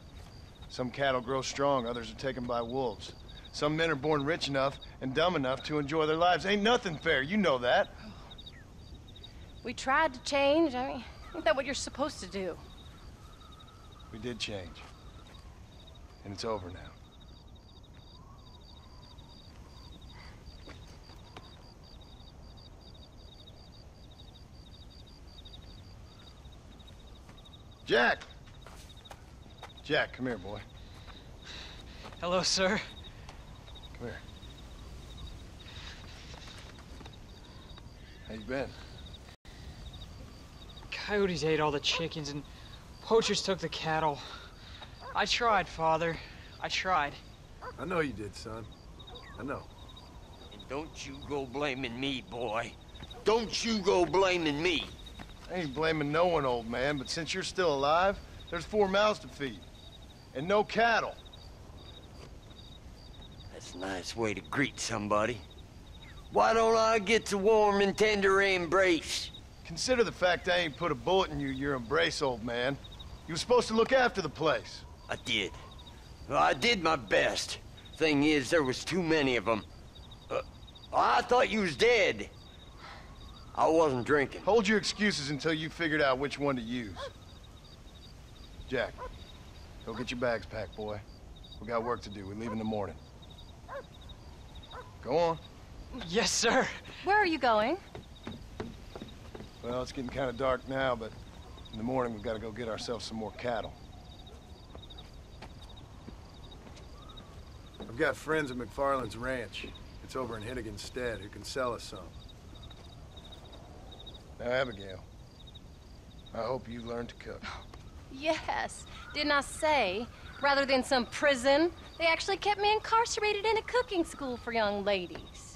S15: Some cattle grow strong, others are taken by wolves. Some men are born rich enough and dumb enough to enjoy their lives. Ain't nothing fair, you know that.
S19: We tried to change. I mean, isn't that what you're supposed to do?
S15: We did change. And it's over now. Jack! Jack, come here, boy.
S21: Hello, sir.
S15: Come here. How you been?
S21: Coyotes ate all the chickens and poachers took the cattle. I tried, Father. I tried.
S15: I know you did, son. I know.
S22: And don't you go blaming me, boy. Don't you go blaming me.
S15: I ain't blaming no one, old man, but since you're still alive, there's 4 mouths to feed. And no cattle.
S22: That's a nice way to greet somebody. Why don't I get the warm and tender embrace?
S15: Consider the fact I ain't put a bullet in your embrace, old man. You were supposed to look after the place.
S22: I did. Well, I did my best. Thing is, there was too many of them. I thought you was dead. I wasn't drinking.
S15: Hold your excuses until you figured out which one to use. Jack, go get your bags packed, boy. We got work to do. We leave in the morning. Go on.
S21: Yes, sir.
S19: Where are you going?
S15: Well, it's getting kind of dark now, but in the morning we've got to go get ourselves some more cattle. I've got friends at McFarland's ranch. It's over in Hennigan's stead who can sell us some. Now, Abigail, I hope you learn to cook.
S19: Yes. Didn't I say, rather than some prison, they actually kept me incarcerated in a cooking school for young ladies.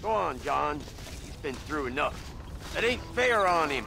S22: Go on, John. He's been through enough. That ain't fair on him.